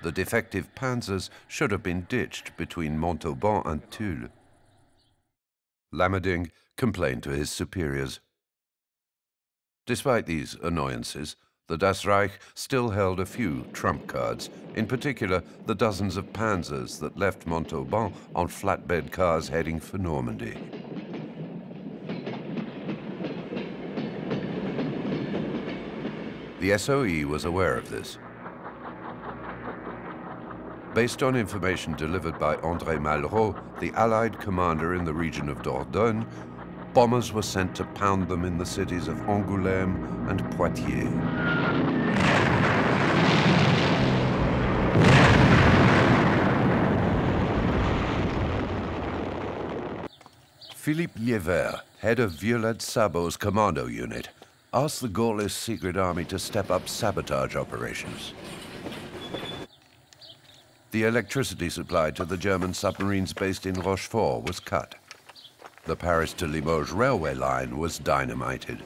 The defective Panzers should have been ditched between Montauban and Tulle. Lammerding complained to his superiors. Despite these annoyances, the Das Reich still held a few trump cards, in particular the dozens of Panzers that left Montauban on flatbed cars heading for Normandy. The SOE was aware of this. Based on information delivered by André Malraux, the Allied commander in the region of Dordogne, bombers were sent to pound them in the cities of Angoulême and Poitiers. Philippe Liévert, head of Violette Sabot's commando unit, asked the Gaullist secret army to step up sabotage operations. The electricity supply to the German submarines based in Rochefort was cut. The Paris to Limoges railway line was dynamited.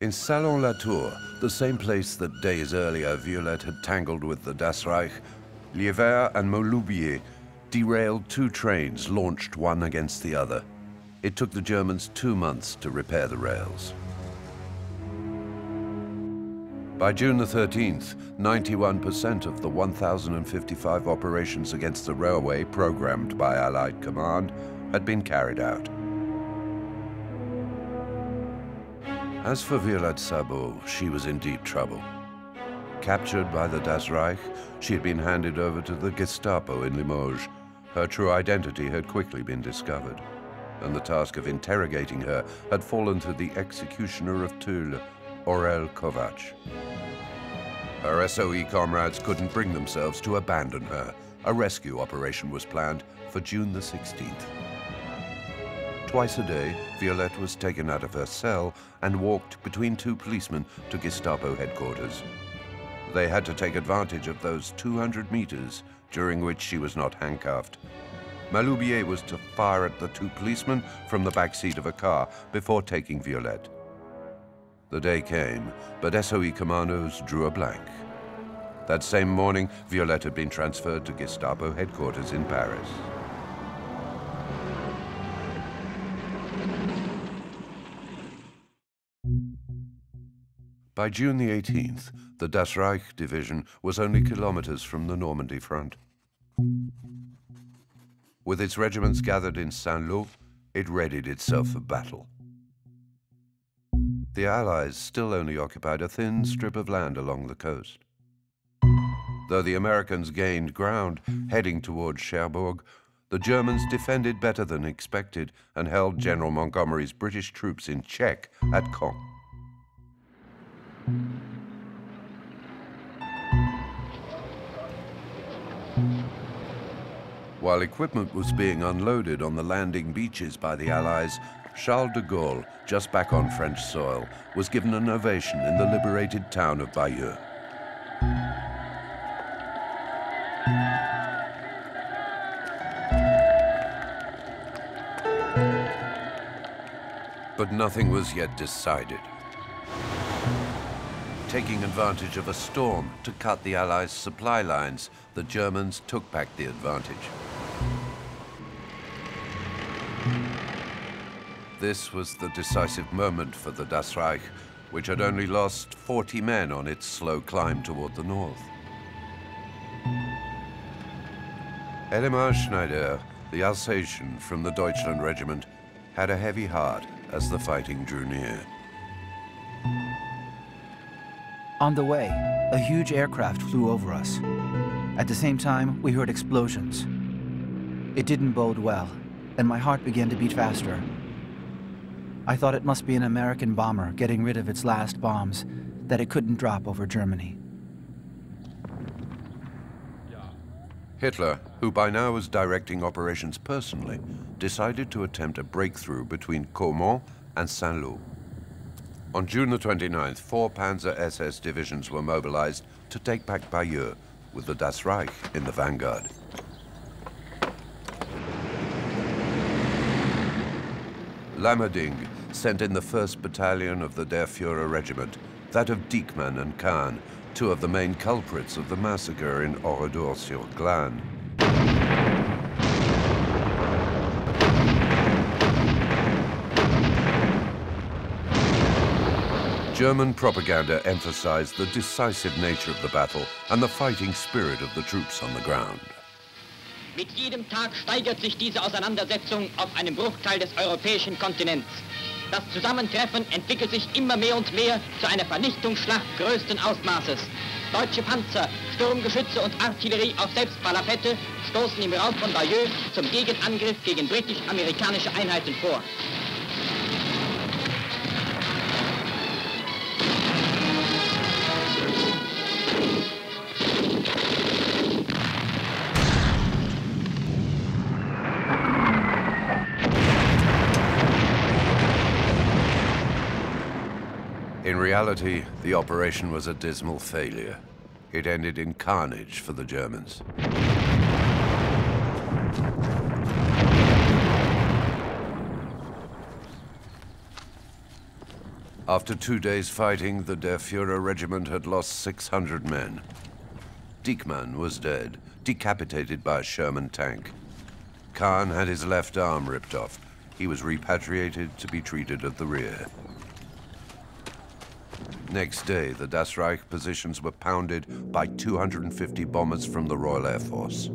In Salon-la-Tour, the same place that days earlier Violette had tangled with the Das Reich, Liévert and Molubier derailed 2 trains launched one against the other. It took the Germans 2 months to repair the rails. By June the 13th, 91% of the 1,055 operations against the railway programmed by Allied command had been carried out. As for Violette Sabot, she was in deep trouble. Captured by the Das Reich, she had been handed over to the Gestapo in Limoges. Her true identity had quickly been discovered, and the task of interrogating her had fallen to the executioner of Tulle, Aurel Kovac. Her SOE comrades couldn't bring themselves to abandon her. A rescue operation was planned for June the 16th. Twice a day, Violette was taken out of her cell and walked between 2 policemen to Gestapo headquarters. They had to take advantage of those 200 meters during which she was not handcuffed. Maloubier was to fire at the two policemen from the back seat of a car before taking Violette. The day came, but SOE commandos drew a blank. That same morning, Violette had been transferred to Gestapo headquarters in Paris. By June the 18th, the Das Reich division was only kilometers from the Normandy front. With its regiments gathered in Saint-Lô, it readied itself for battle. The Allies still only occupied a thin strip of land along the coast. Though the Americans gained ground, heading towards Cherbourg, the Germans defended better than expected and held General Montgomery's British troops in check at Caen. While equipment was being unloaded on the landing beaches by the Allies, Charles de Gaulle, just back on French soil, was given an ovation in the liberated town of Bayeux. But nothing was yet decided. Taking advantage of a storm to cut the Allies' supply lines, the Germans took back the advantage. This was the decisive moment for the Das Reich, which had only lost 40 men on its slow climb toward the north. Elimar Schneider, the Alsatian from the Deutschland regiment, had a heavy heart as the fighting drew near. On the way, a huge aircraft flew over us. At the same time, we heard explosions. It didn't bode well, and my heart began to beat faster. I thought it must be an American bomber getting rid of its last bombs, that it couldn't drop over Germany. Hitler, who by now was directing operations personally, decided to attempt a breakthrough between Caumont and Saint-Lô. On June the 29th, 4 Panzer SS divisions were mobilized to take back Bayeux, with the Das Reich in the vanguard. Lammerding sent in the 1st Battalion of the Der Führer Regiment, that of Diekmann and Kahn, two of the main culprits of the massacre in Oradour-sur-Glane. German propaganda emphasized the decisive nature of the battle and the fighting spirit of the troops on the ground. Mit jedem Tag steigert sich diese Auseinandersetzung auf einem Bruchteil des europäischen Kontinents. Das Zusammentreffen entwickelt sich immer mehr und mehr zu einer Vernichtungsschlacht größten Ausmaßes. Deutsche Panzer, Sturmgeschütze und Artillerie auf Selbstparapette stoßen im Raum von Bayeux zum Gegenangriff gegen britisch-amerikanische Einheiten vor. In reality, the operation was a dismal failure. It ended in carnage for the Germans. After 2 days fighting, the Der Führer regiment had lost 600 men. Diekmann was dead, decapitated by a Sherman tank. Kahn had his left arm ripped off. He was repatriated to be treated at the rear. Next day, the Das Reich positions were pounded by 250 bombers from the Royal Air Force.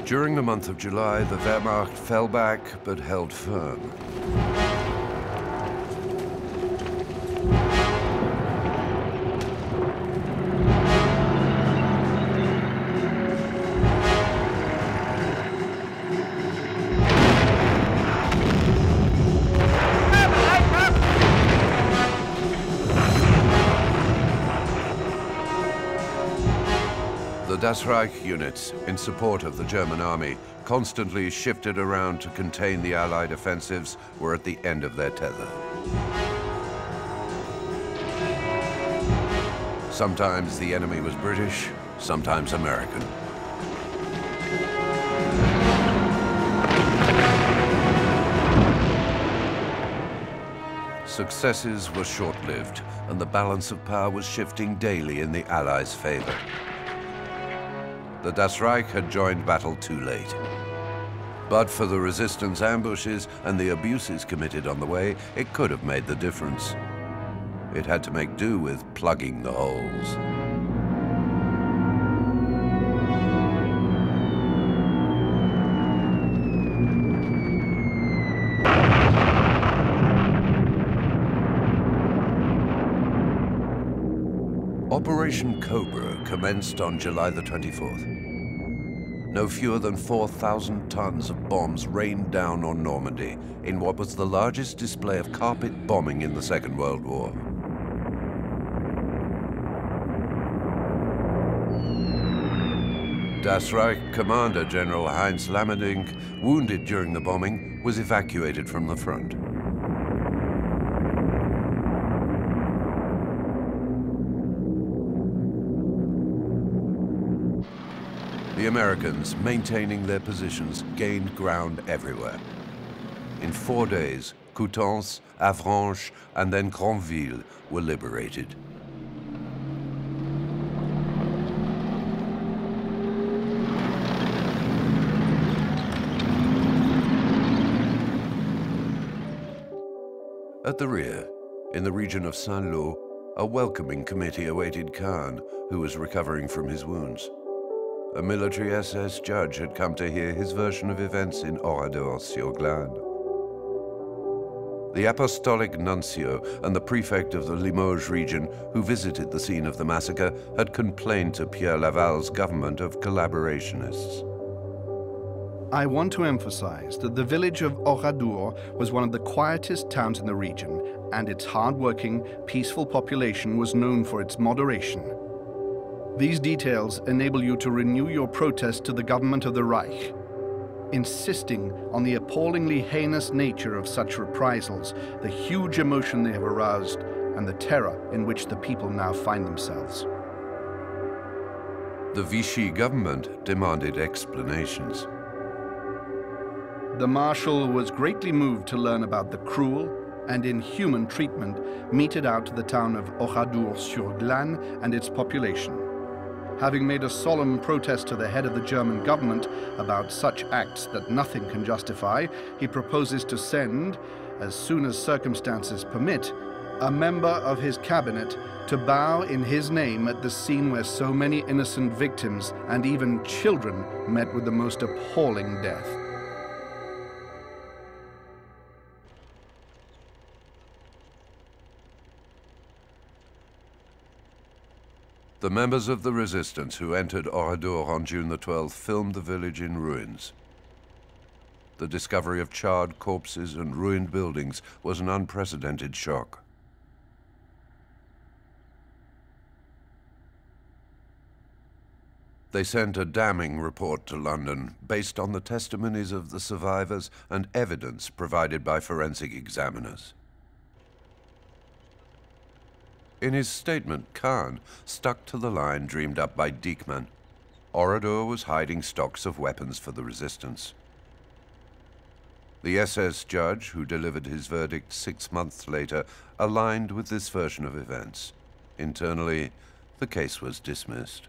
During the month of July, the Wehrmacht fell back but held firm. The Das Reich units, in support of the German army, constantly shifted around to contain the Allied offensives, were at the end of their tether. Sometimes the enemy was British, sometimes American. Successes were short-lived, and the balance of power was shifting daily in the Allies' favor. The Das Reich had joined battle too late. But for the resistance ambushes and the abuses committed on the way, it could have made the difference. It had to make do with plugging the holes. Operation Cobra commenced on July the 24th. No fewer than 4,000 tons of bombs rained down on Normandy in what was the largest display of carpet bombing in the Second World War. Das Reich Commander General Heinz Lammerdink, wounded during the bombing, was evacuated from the front. The Americans, maintaining their positions, gained ground everywhere. In 4 days, Coutances, Avranches, and then Granville were liberated. At the rear, in the region of Saint-Lô, a welcoming committee awaited Kahn, who was recovering from his wounds. A military SS judge had come to hear his version of events in Oradour-sur-Glane. The apostolic nuncio and the prefect of the Limoges region, who visited the scene of the massacre, had complained to Pierre Laval's government of collaborationists. I want to emphasize that the village of Oradour was one of the quietest towns in the region, and its hard-working, peaceful population was known for its moderation. These details enable you to renew your protest to the government of the Reich, insisting on the appallingly heinous nature of such reprisals, the huge emotion they have aroused, and the terror in which the people now find themselves. The Vichy government demanded explanations. The Marshal was greatly moved to learn about the cruel and inhuman treatment meted out to the town of Oradour-sur-Glane and its population. Having made a solemn protest to the head of the German government about such acts that nothing can justify, he proposes to send, as soon as circumstances permit, a member of his cabinet to bow in his name at the scene where so many innocent victims and even children met with the most appalling death. The members of the resistance who entered Oradour on June the 12th filmed the village in ruins. The discovery of charred corpses and ruined buildings was an unprecedented shock. They sent a damning report to London based on the testimonies of the survivors and evidence provided by forensic examiners. In his statement, Kahn stuck to the line dreamed up by Diekmann. Oradour was hiding stocks of weapons for the resistance. The SS judge, who delivered his verdict 6 months later, aligned with this version of events. Internally, the case was dismissed.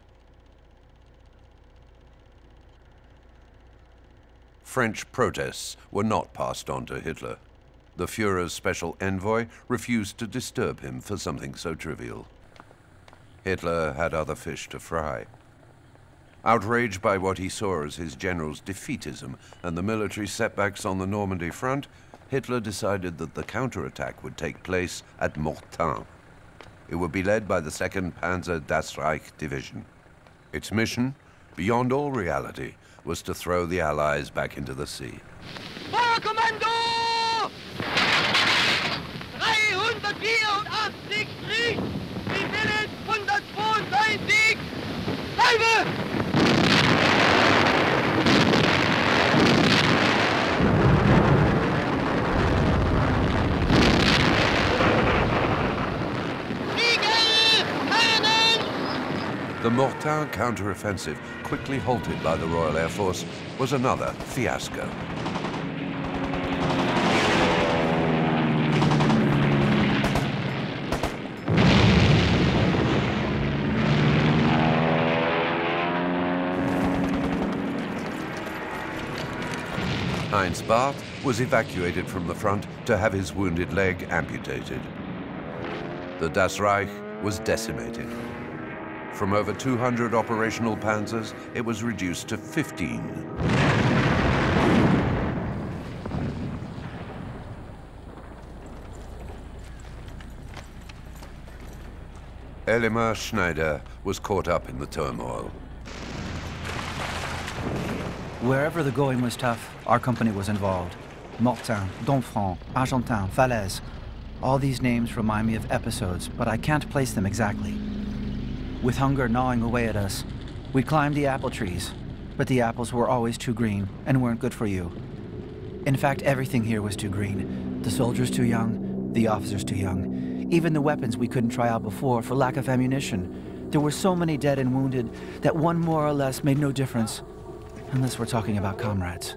French protests were not passed on to Hitler. The Führer's special envoy refused to disturb him for something so trivial. Hitler had other fish to fry. Outraged by what he saw as his general's defeatism and the military setbacks on the Normandy front, Hitler decided that the counterattack would take place at Mortain. It would be led by the 2nd Panzer Das Reich Division. Its mission, beyond all reality, was to throw the Allies back into the sea. Feuerkommando! 384 Krieg! Sie willen 192 Salve! Mortain counter-offensive, quickly halted by the Royal Air Force, was another fiasco. Heinz Barth was evacuated from the front to have his wounded leg amputated. The Das Reich was decimated. From over 200 operational panzers, it was reduced to 15. Elimar Schneider was caught up in the turmoil. Wherever the going was tough, our company was involved. Mortain, Domfront, Argentin, Falaise. All these names remind me of episodes, but I can't place them exactly. With hunger gnawing away at us, we climbed the apple trees, but the apples were always too green and weren't good for you. In fact, everything here was too green. The soldiers too young, the officers too young. Even the weapons we couldn't try out before for lack of ammunition. There were so many dead and wounded that one more or less made no difference. Unless we're talking about comrades.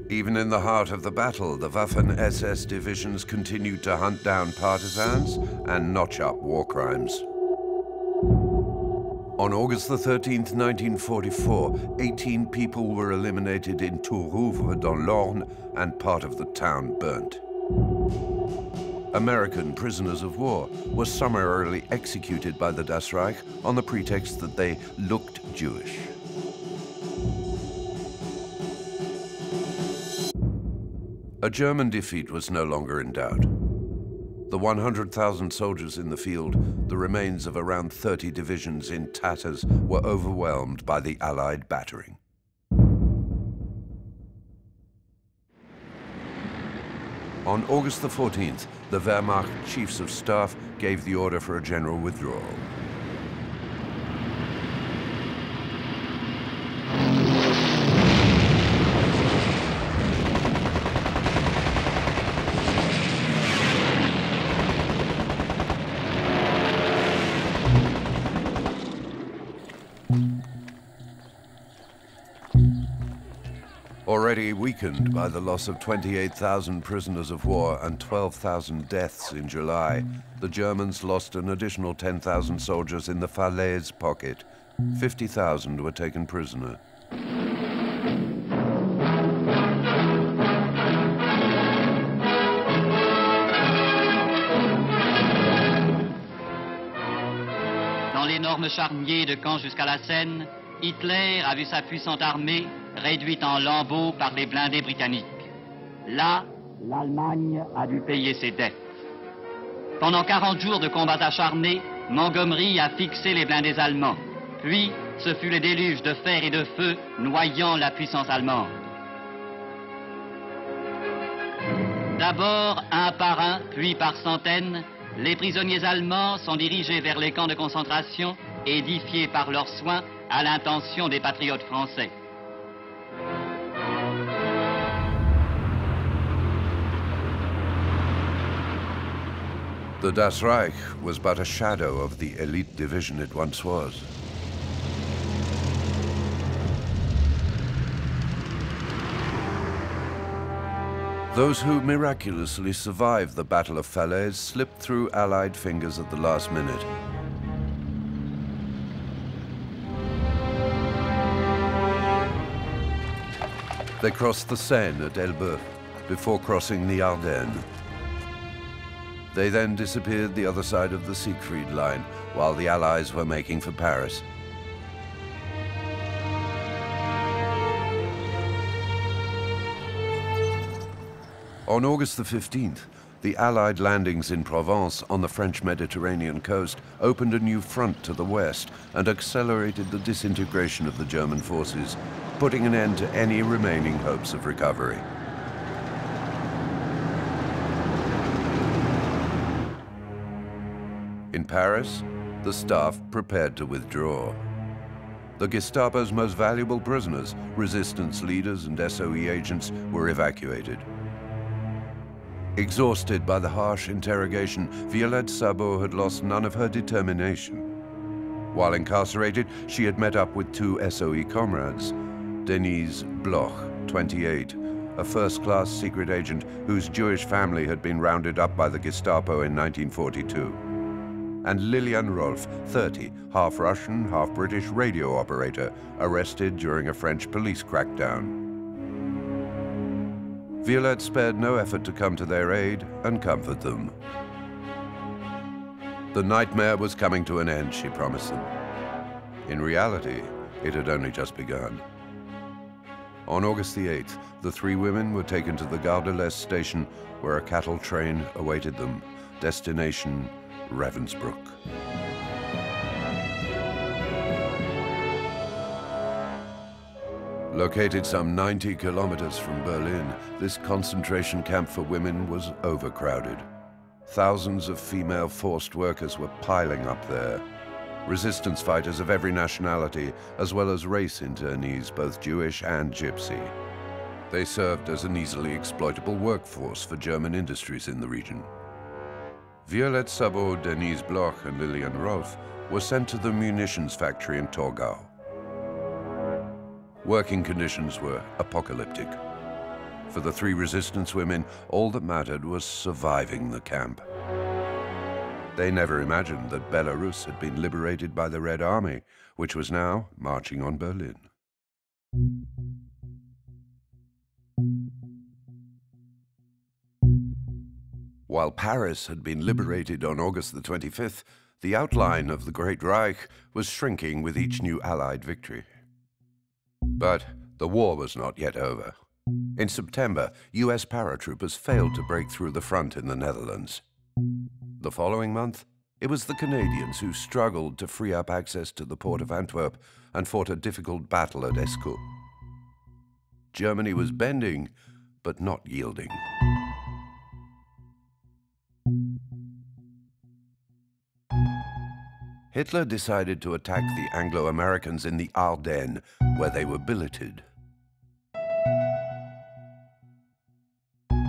Even in the heart of the battle, the Waffen-SS divisions continued to hunt down partisans and notch up war crimes. On August the 13th, 1944, 18 people were eliminated in Tourouvre dans l'Orne and part of the town burnt. American prisoners of war were summarily executed by the Das Reich on the pretext that they looked Jewish. A German defeat was no longer in doubt. The 100,000 soldiers in the field, the remains of around 30 divisions in tatters, were overwhelmed by the Allied battering. On August the 14th, the Wehrmacht Chiefs of Staff gave the order for a general withdrawal. Already weakened by the loss of 28,000 prisoners of war and 12,000 deaths in July, the Germans lost an additional 10,000 soldiers in the Falaise pocket. 50,000 were taken prisoner. Dans l'énorme charnier de Caen jusqu'à la Seine, Hitler a vu sa puissante armée réduite en lambeaux par les blindés britanniques. Là, l'Allemagne a dû payer ses dettes. Pendant 40 jours de combats acharnés, Montgomery a fixé les blindés allemands. Puis, ce fut le déluge de fer et de feu noyant la puissance allemande. D'abord, un par un, puis par centaines, les prisonniers allemands sont dirigés vers les camps de concentration, édifiés par leurs soins à l'intention des patriotes français. The Das Reich was but a shadow of the elite division it once was. Those who miraculously survived the Battle of Falaise slipped through Allied fingers at the last minute. They crossed the Seine at Elbeuf before crossing the Ardennes. They then disappeared the other side of the Siegfried Line while the Allies were making for Paris. On August the 15th, the Allied landings in Provence on the French Mediterranean coast opened a new front to the west and accelerated the disintegration of the German forces, putting an end to any remaining hopes of recovery. In Paris, the staff prepared to withdraw. The Gestapo's most valuable prisoners, resistance leaders and SOE agents, were evacuated. Exhausted by the harsh interrogation, Violette Sabot had lost none of her determination. While incarcerated, she had met up with two SOE comrades, Denise Bloch, 28, a first-class secret agent whose Jewish family had been rounded up by the Gestapo in 1942, and Lilian Rolf, 30, half Russian, half British radio operator, arrested during a French police crackdown. Violette spared no effort to come to their aid and comfort them. The nightmare was coming to an end, she promised them. In reality, it had only just begun. On August the 8th, the three women were taken to the Gare de l'Est station, where a cattle train awaited them. Destination, Ravensbrück. Located some 90 kilometers from Berlin, this concentration camp for women was overcrowded. Thousands of female forced workers were piling up there. Resistance fighters of every nationality, as well as race internees, both Jewish and Gypsy. They served as an easily exploitable workforce for German industries in the region. Violette Sabot, Denise Bloch, and Lilian Rolf were sent to the munitions factory in Torgau. Working conditions were apocalyptic. For the three resistance women, all that mattered was surviving the camp. They never imagined that Belarus had been liberated by the Red Army, which was now marching on Berlin. While Paris had been liberated on August the 25th, the outline of the Great Reich was shrinking with each new Allied victory. But the war was not yet over. In September, US paratroopers failed to break through the front in the Netherlands. The following month, it was the Canadians who struggled to free up access to the port of Antwerp and fought a difficult battle at Escaut. Germany was bending, but not yielding. Hitler decided to attack the Anglo-Americans in the Ardennes, where they were billeted.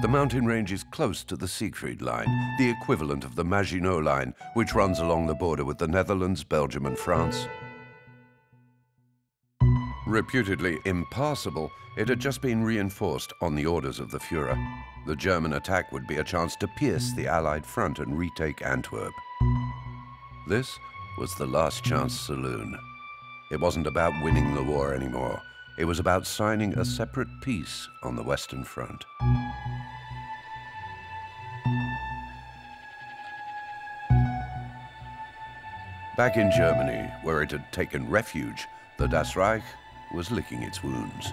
The mountain range is close to the Siegfried Line, the equivalent of the Maginot Line, which runs along the border with the Netherlands, Belgium, and France. Reputedly impassable, it had just been reinforced on the orders of the Führer. The German attack would be a chance to pierce the Allied front and retake Antwerp. This was the last chance saloon. It wasn't about winning the war anymore. It was about signing a separate peace on the Western Front. Back in Germany, where it had taken refuge, the Das Reich was licking its wounds.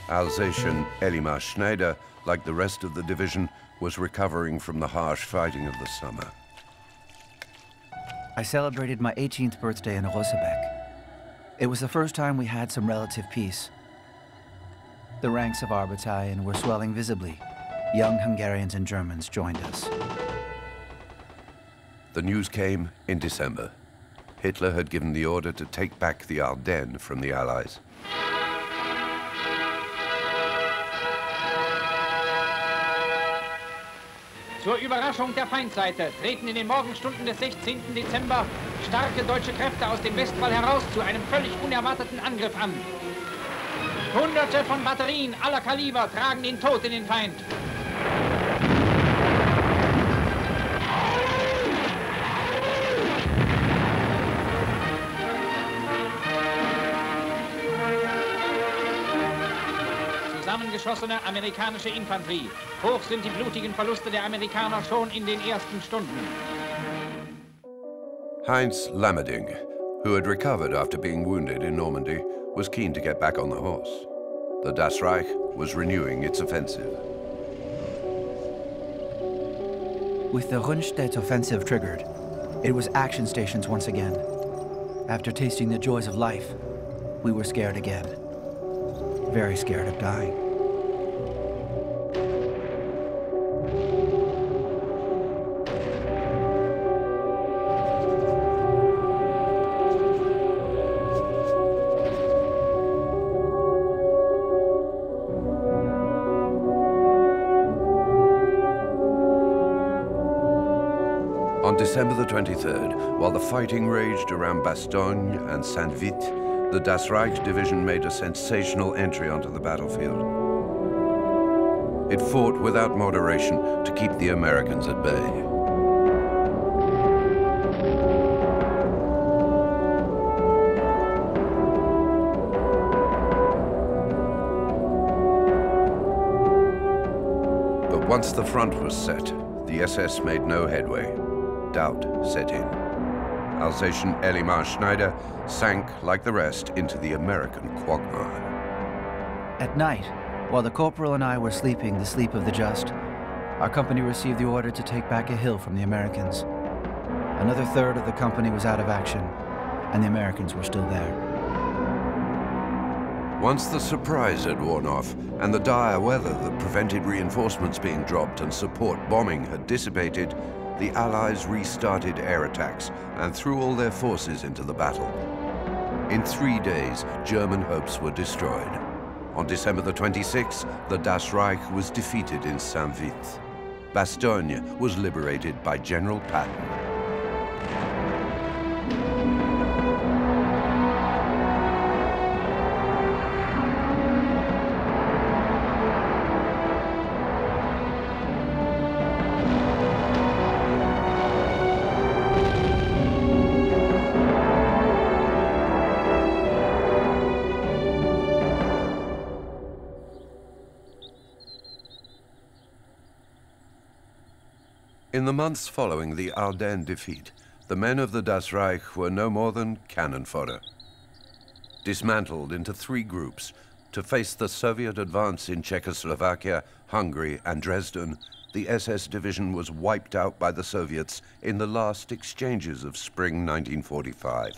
Alsatian Elimar Schneider, like the rest of the division, was recovering from the harsh fighting of the summer. I celebrated my 18th birthday in Rosebeck. It was the first time we had some relative peace. The ranks of our battalion were swelling visibly. Young Hungarians and Germans joined us. The news came in December. Hitler had given the order to take back the Ardennes from the Allies. Zur Überraschung der Feindseite treten in den Morgenstunden des 16. Dezember starke deutsche Kräfte aus dem Westwall heraus zu einem völlig unerwarteten Angriff an. Hunderte von Batterien aller Kaliber tragen den Tod in den Feind. Zusammengeschossene amerikanische Infanterie. Hoch sind die blutigen Verluste der Amerikaner schon in den ersten Stunden. Heinz Lammerding, who had recovered after being wounded in Normandy, was keen to get back on the horse. The Das Reich was renewing its offensive. With the Rundstedt offensive triggered, it was action stations once again. After tasting the joys of life, we were scared again. Very scared of dying. On December the 23rd, while the fighting raged around Bastogne and Saint-Vith, the Das Reich division made a sensational entry onto the battlefield. It fought without moderation to keep the Americans at bay. But once the front was set, the SS made no headway. Doubt set in. Alsatian Elimar Schneider sank, like the rest, into the American quagmire. At night, while the corporal and I were sleeping the sleep of the just, our company received the order to take back a hill from the Americans. Another third of the company was out of action, and the Americans were still there. Once the surprise had worn off, and the dire weather that prevented reinforcements being dropped and support bombing had dissipated, the Allies restarted air attacks and threw all their forces into the battle. In 3 days, German hopes were destroyed. On December the 26th, the Das Reich was defeated in Saint-Vith. Bastogne was liberated by General Patton. In the months following the Ardennes defeat, the men of the Das Reich were no more than cannon fodder. Dismantled into 3 groups to face the Soviet advance in Czechoslovakia, Hungary, and Dresden, the SS division was wiped out by the Soviets in the last exchanges of spring 1945.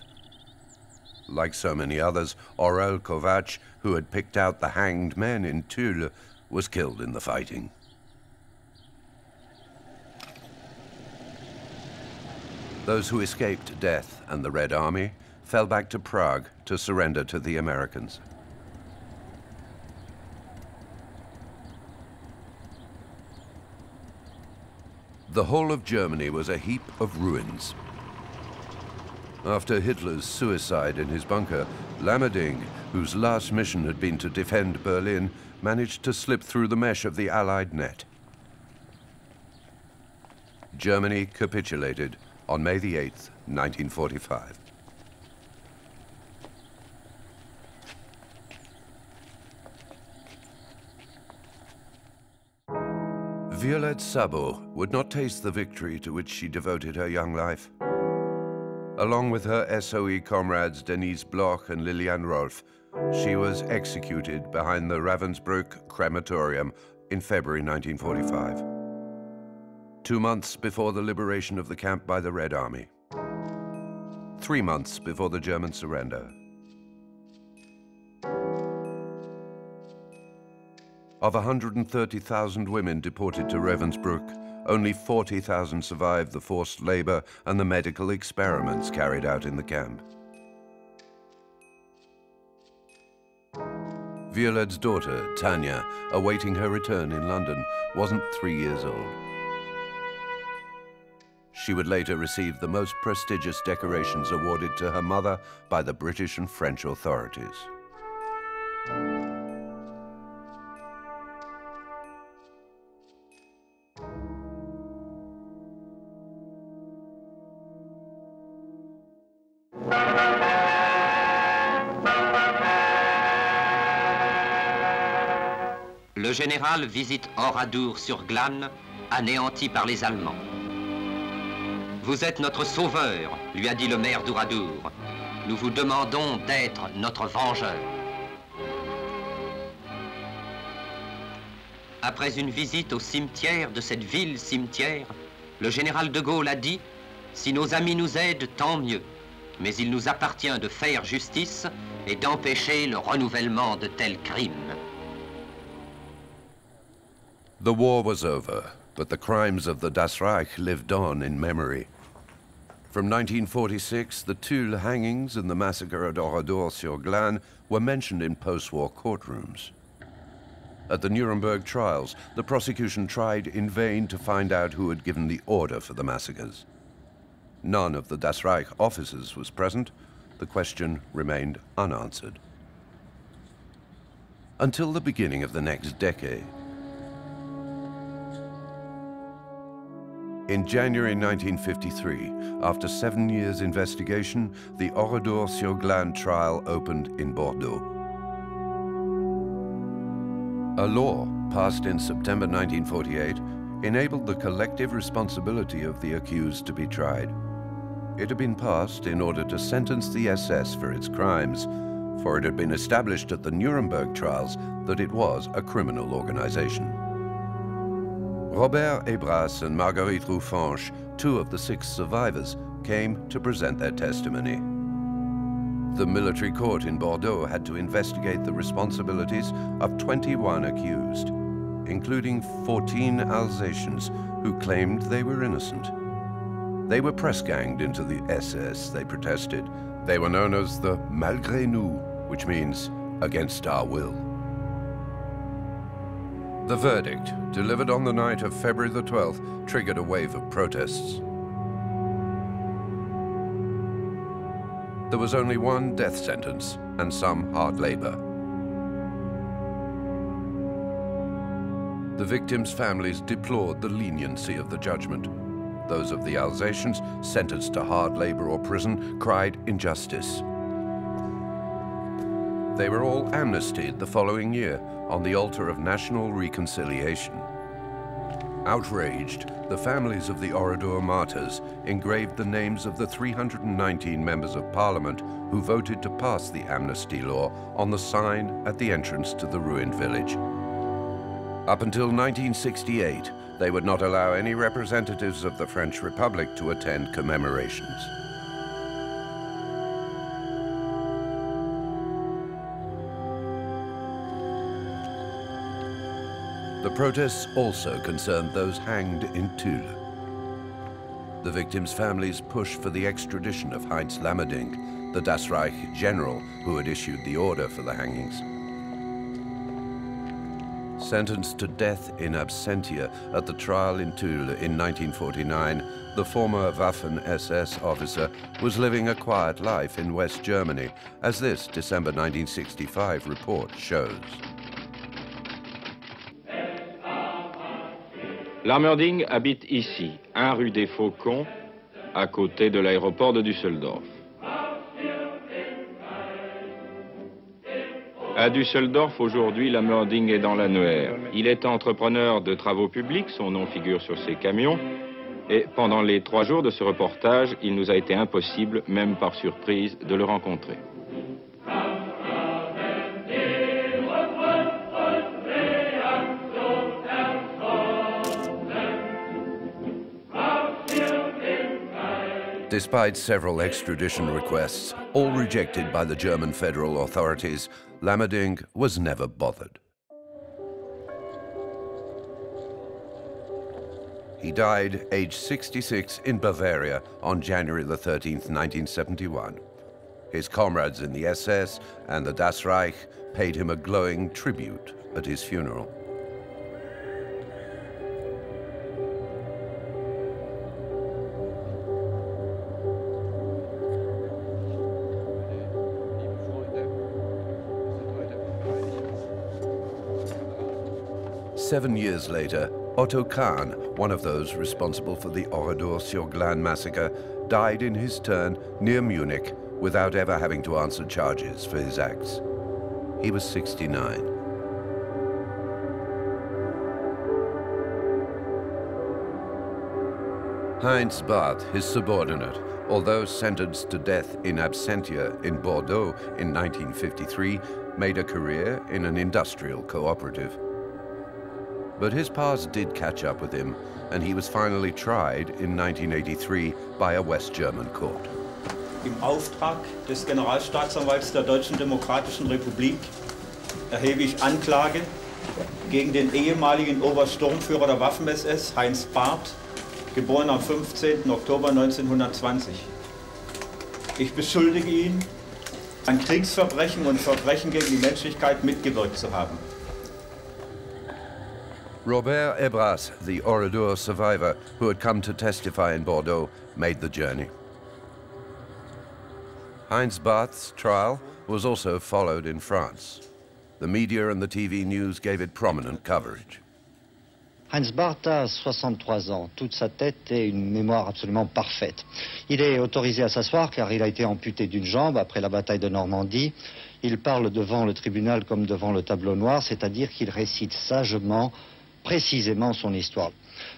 Like so many others, Aurel Kovac, who had picked out the hanged men in Tulle, was killed in the fighting. Those who escaped death and the Red Army fell back to Prague to surrender to the Americans. The whole of Germany was a heap of ruins. After Hitler's suicide in his bunker, Lammerding, whose last mission had been to defend Berlin, managed to slip through the mesh of the Allied net. Germany capitulated on May the 8th, 1945. Violette Sabot would not taste the victory to which she devoted her young life. Along with her SOE comrades Denise Bloch and Liliane Rolf, she was executed behind the Ravensbrück crematorium in February 1945. 2 months before the liberation of the camp by the Red Army. 3 months before the German surrender. Of 130,000 women deported to Ravensbrück, only 40,000 survived the forced labor and the medical experiments carried out in the camp. Violette's daughter, Tanya, awaiting her return in London, wasn't 3 years old. She would later receive the most prestigious decorations awarded to her mother by the British and French authorities. Le général visite Oradour-sur-Glane, anéanti par les Allemands. Vous êtes notre sauveur, lui a dit le maire d'Oradour. Nous vous demandons d'être notre vengeur. Après une visite au cimetière de cette ville cimetière, le général de Gaulle a dit « Si nos amis nous aident, tant mieux. Mais il nous appartient de faire justice et d'empêcher le renouvellement de tels crimes. » The war was over, but the crimes of the Das Reich lived on in memory. From 1946, the Tulle hangings and the massacre at Oradour-sur-Glane were mentioned in post-war courtrooms. At the Nuremberg trials, the prosecution tried in vain to find out who had given the order for the massacres. none of the Das Reich officers was present, the question remained unanswered. Until the beginning of the next decade. In January 1953, after 7 years' investigation, the Oradour-sur-Glane trial opened in Bordeaux. A law passed in September 1948 enabled the collective responsibility of the accused to be tried. It had been passed in order to sentence the SS for its crimes, for it had been established at the Nuremberg trials that it was a criminal organization. Robert Ebras and Marguerite Roufanche, 2 of the 6 survivors, came to present their testimony. The military court in Bordeaux had to investigate the responsibilities of 21 accused, including 14 Alsatians who claimed they were innocent. They were press-ganged into the SS, they protested. They were known as the Malgré nous, which means against our will. The verdict, delivered on the night of February the 12th, triggered a wave of protests. There was only one death sentence and some hard labor. The victims' families deplored the leniency of the judgment. Those of the Alsatians sentenced to hard labor or prison cried injustice. They were all amnestied the following year on the altar of national reconciliation. Outraged, the families of the Oradour martyrs engraved the names of the 319 members of parliament who voted to pass the amnesty law on the sign at the entrance to the ruined village. Up until 1968, they would not allow any representatives of the French Republic to attend commemorations. The protests also concerned those hanged in Tulle. The victims' families pushed for the extradition of Heinz Lammerding, the Das Reich general who had issued the order for the hangings. Sentenced to death in absentia at the trial in Tulle in 1949, the former Waffen-SS officer was living a quiet life in West Germany, as this December 1965 report shows. Lammerding habite ici, 1 rue des Faucons, à côté de l'aéroport de Düsseldorf. À Düsseldorf, aujourd'hui, Lammerding est dans l'annuaire. Il est entrepreneur de travaux publics, son nom figure sur ses camions. Et pendant les 3 jours de ce reportage, il nous a été impossible, même par surprise, de le rencontrer. Despite several extradition requests, all rejected by the German federal authorities, Lammerding was never bothered. He died aged 66 in Bavaria on January the 13th, 1971. His comrades in the SS and the Das Reich paid him a glowing tribute at his funeral. Seven years later, Otto Kahn, one of those responsible for the Oradour-sur-Glane massacre, died in his turn near Munich without ever having to answer charges for his acts. He was 69. Heinz Barth, his subordinate, although sentenced to death in absentia in Bordeaux in 1953, made a career in an industrial cooperative. But his past did catch up with him, and he was finally tried in 1983 by a West German court. Im Auftrag des Generalstaatsanwalts der Deutschen Demokratischen Republik erhebe ich Anklage gegen den ehemaligen Obersturmführer der Waffen-SS, Heinz Barth, geboren am 15. Oktober 1920. Ich beschuldige ihn, an Kriegsverbrechen und Verbrechen gegen die Menschlichkeit mitgewirkt zu haben. Robert Ebras, the Oradour survivor who had come to testify in Bordeaux, made the journey. Heinz Barth's trial was also followed in France. The media and the TV news gave it prominent coverage. Heinz Barth a 63 ans, toute sa tête et une mémoire absolument parfaite. Il est autorisé à s'asseoir car il a été amputé d'une jambe après la bataille de Normandie. Il parle devant le tribunal comme devant le tableau noir, c'est-à-dire qu'il récite sagement, précisément son histoire.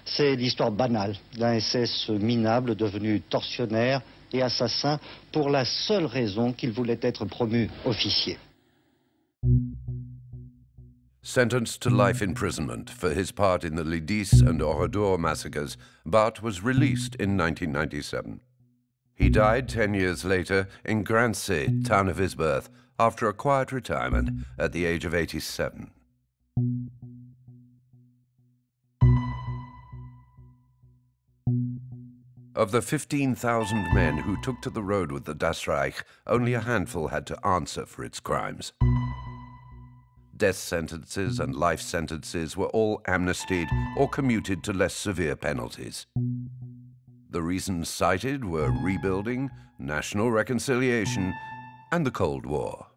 C'est l'histoire banale d'un SS minable devenu tortionnaire et assassin pour la seule raison qu'il voulait être promu officier. Sentenced to life imprisonment for his part in the Lidis and Oradour massacres, Barth was released in 1997. He died 10 years later in Grancy, town of his birth, after a quiet retirement at the age of 87. Of the 15,000 men who took to the road with the Das Reich, only a handful had to answer for its crimes. Death sentences and life sentences were all amnestied or commuted to less severe penalties. The reasons cited were rebuilding, national reconciliation, and the Cold War.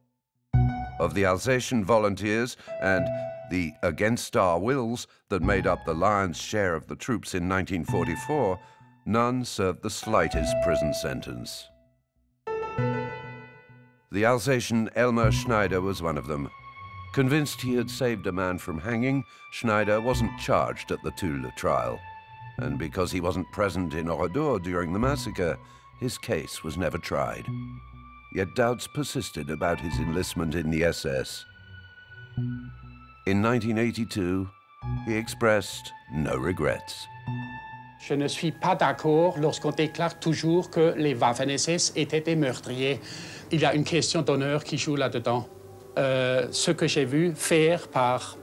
Of the Alsatian volunteers and the against our wills that made up the lion's share of the troops in 1944, none served the slightest prison sentence. The Alsatian Elmer Schneider was one of them. Convinced he had saved a man from hanging, Schneider wasn't charged at the Tulle trial. And because he wasn't present in Oradour during the massacre, his case was never tried. Yet doubts persisted about his enlistment in the SS. In 1982, he expressed no regrets. Je ne suis pas d'accord lorsqu'on déclare toujours que les Waffen-SS étaient des meurtriers. Il y a une question d'honneur qui joue là-dedans. Ce que j'ai vu faire par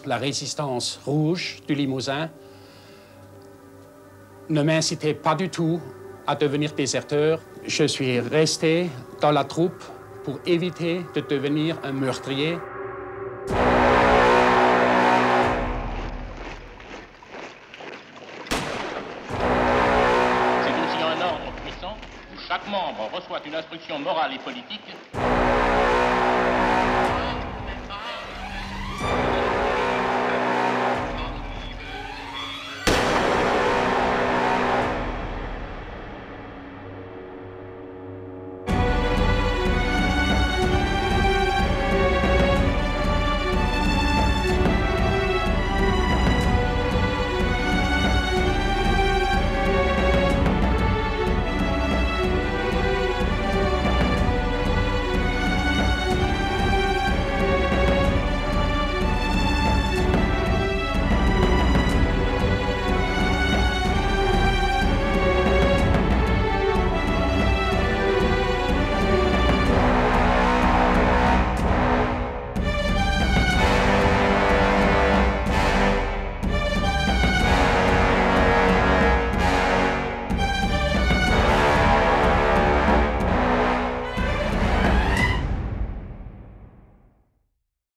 la résistance rouge du Limousin ne m'incitait pas du tout à devenir déserteur. Je suis resté dans la troupe pour éviter de devenir un meurtrier. C'est aussi un ordre puissant où chaque membre reçoit une instruction morale et politique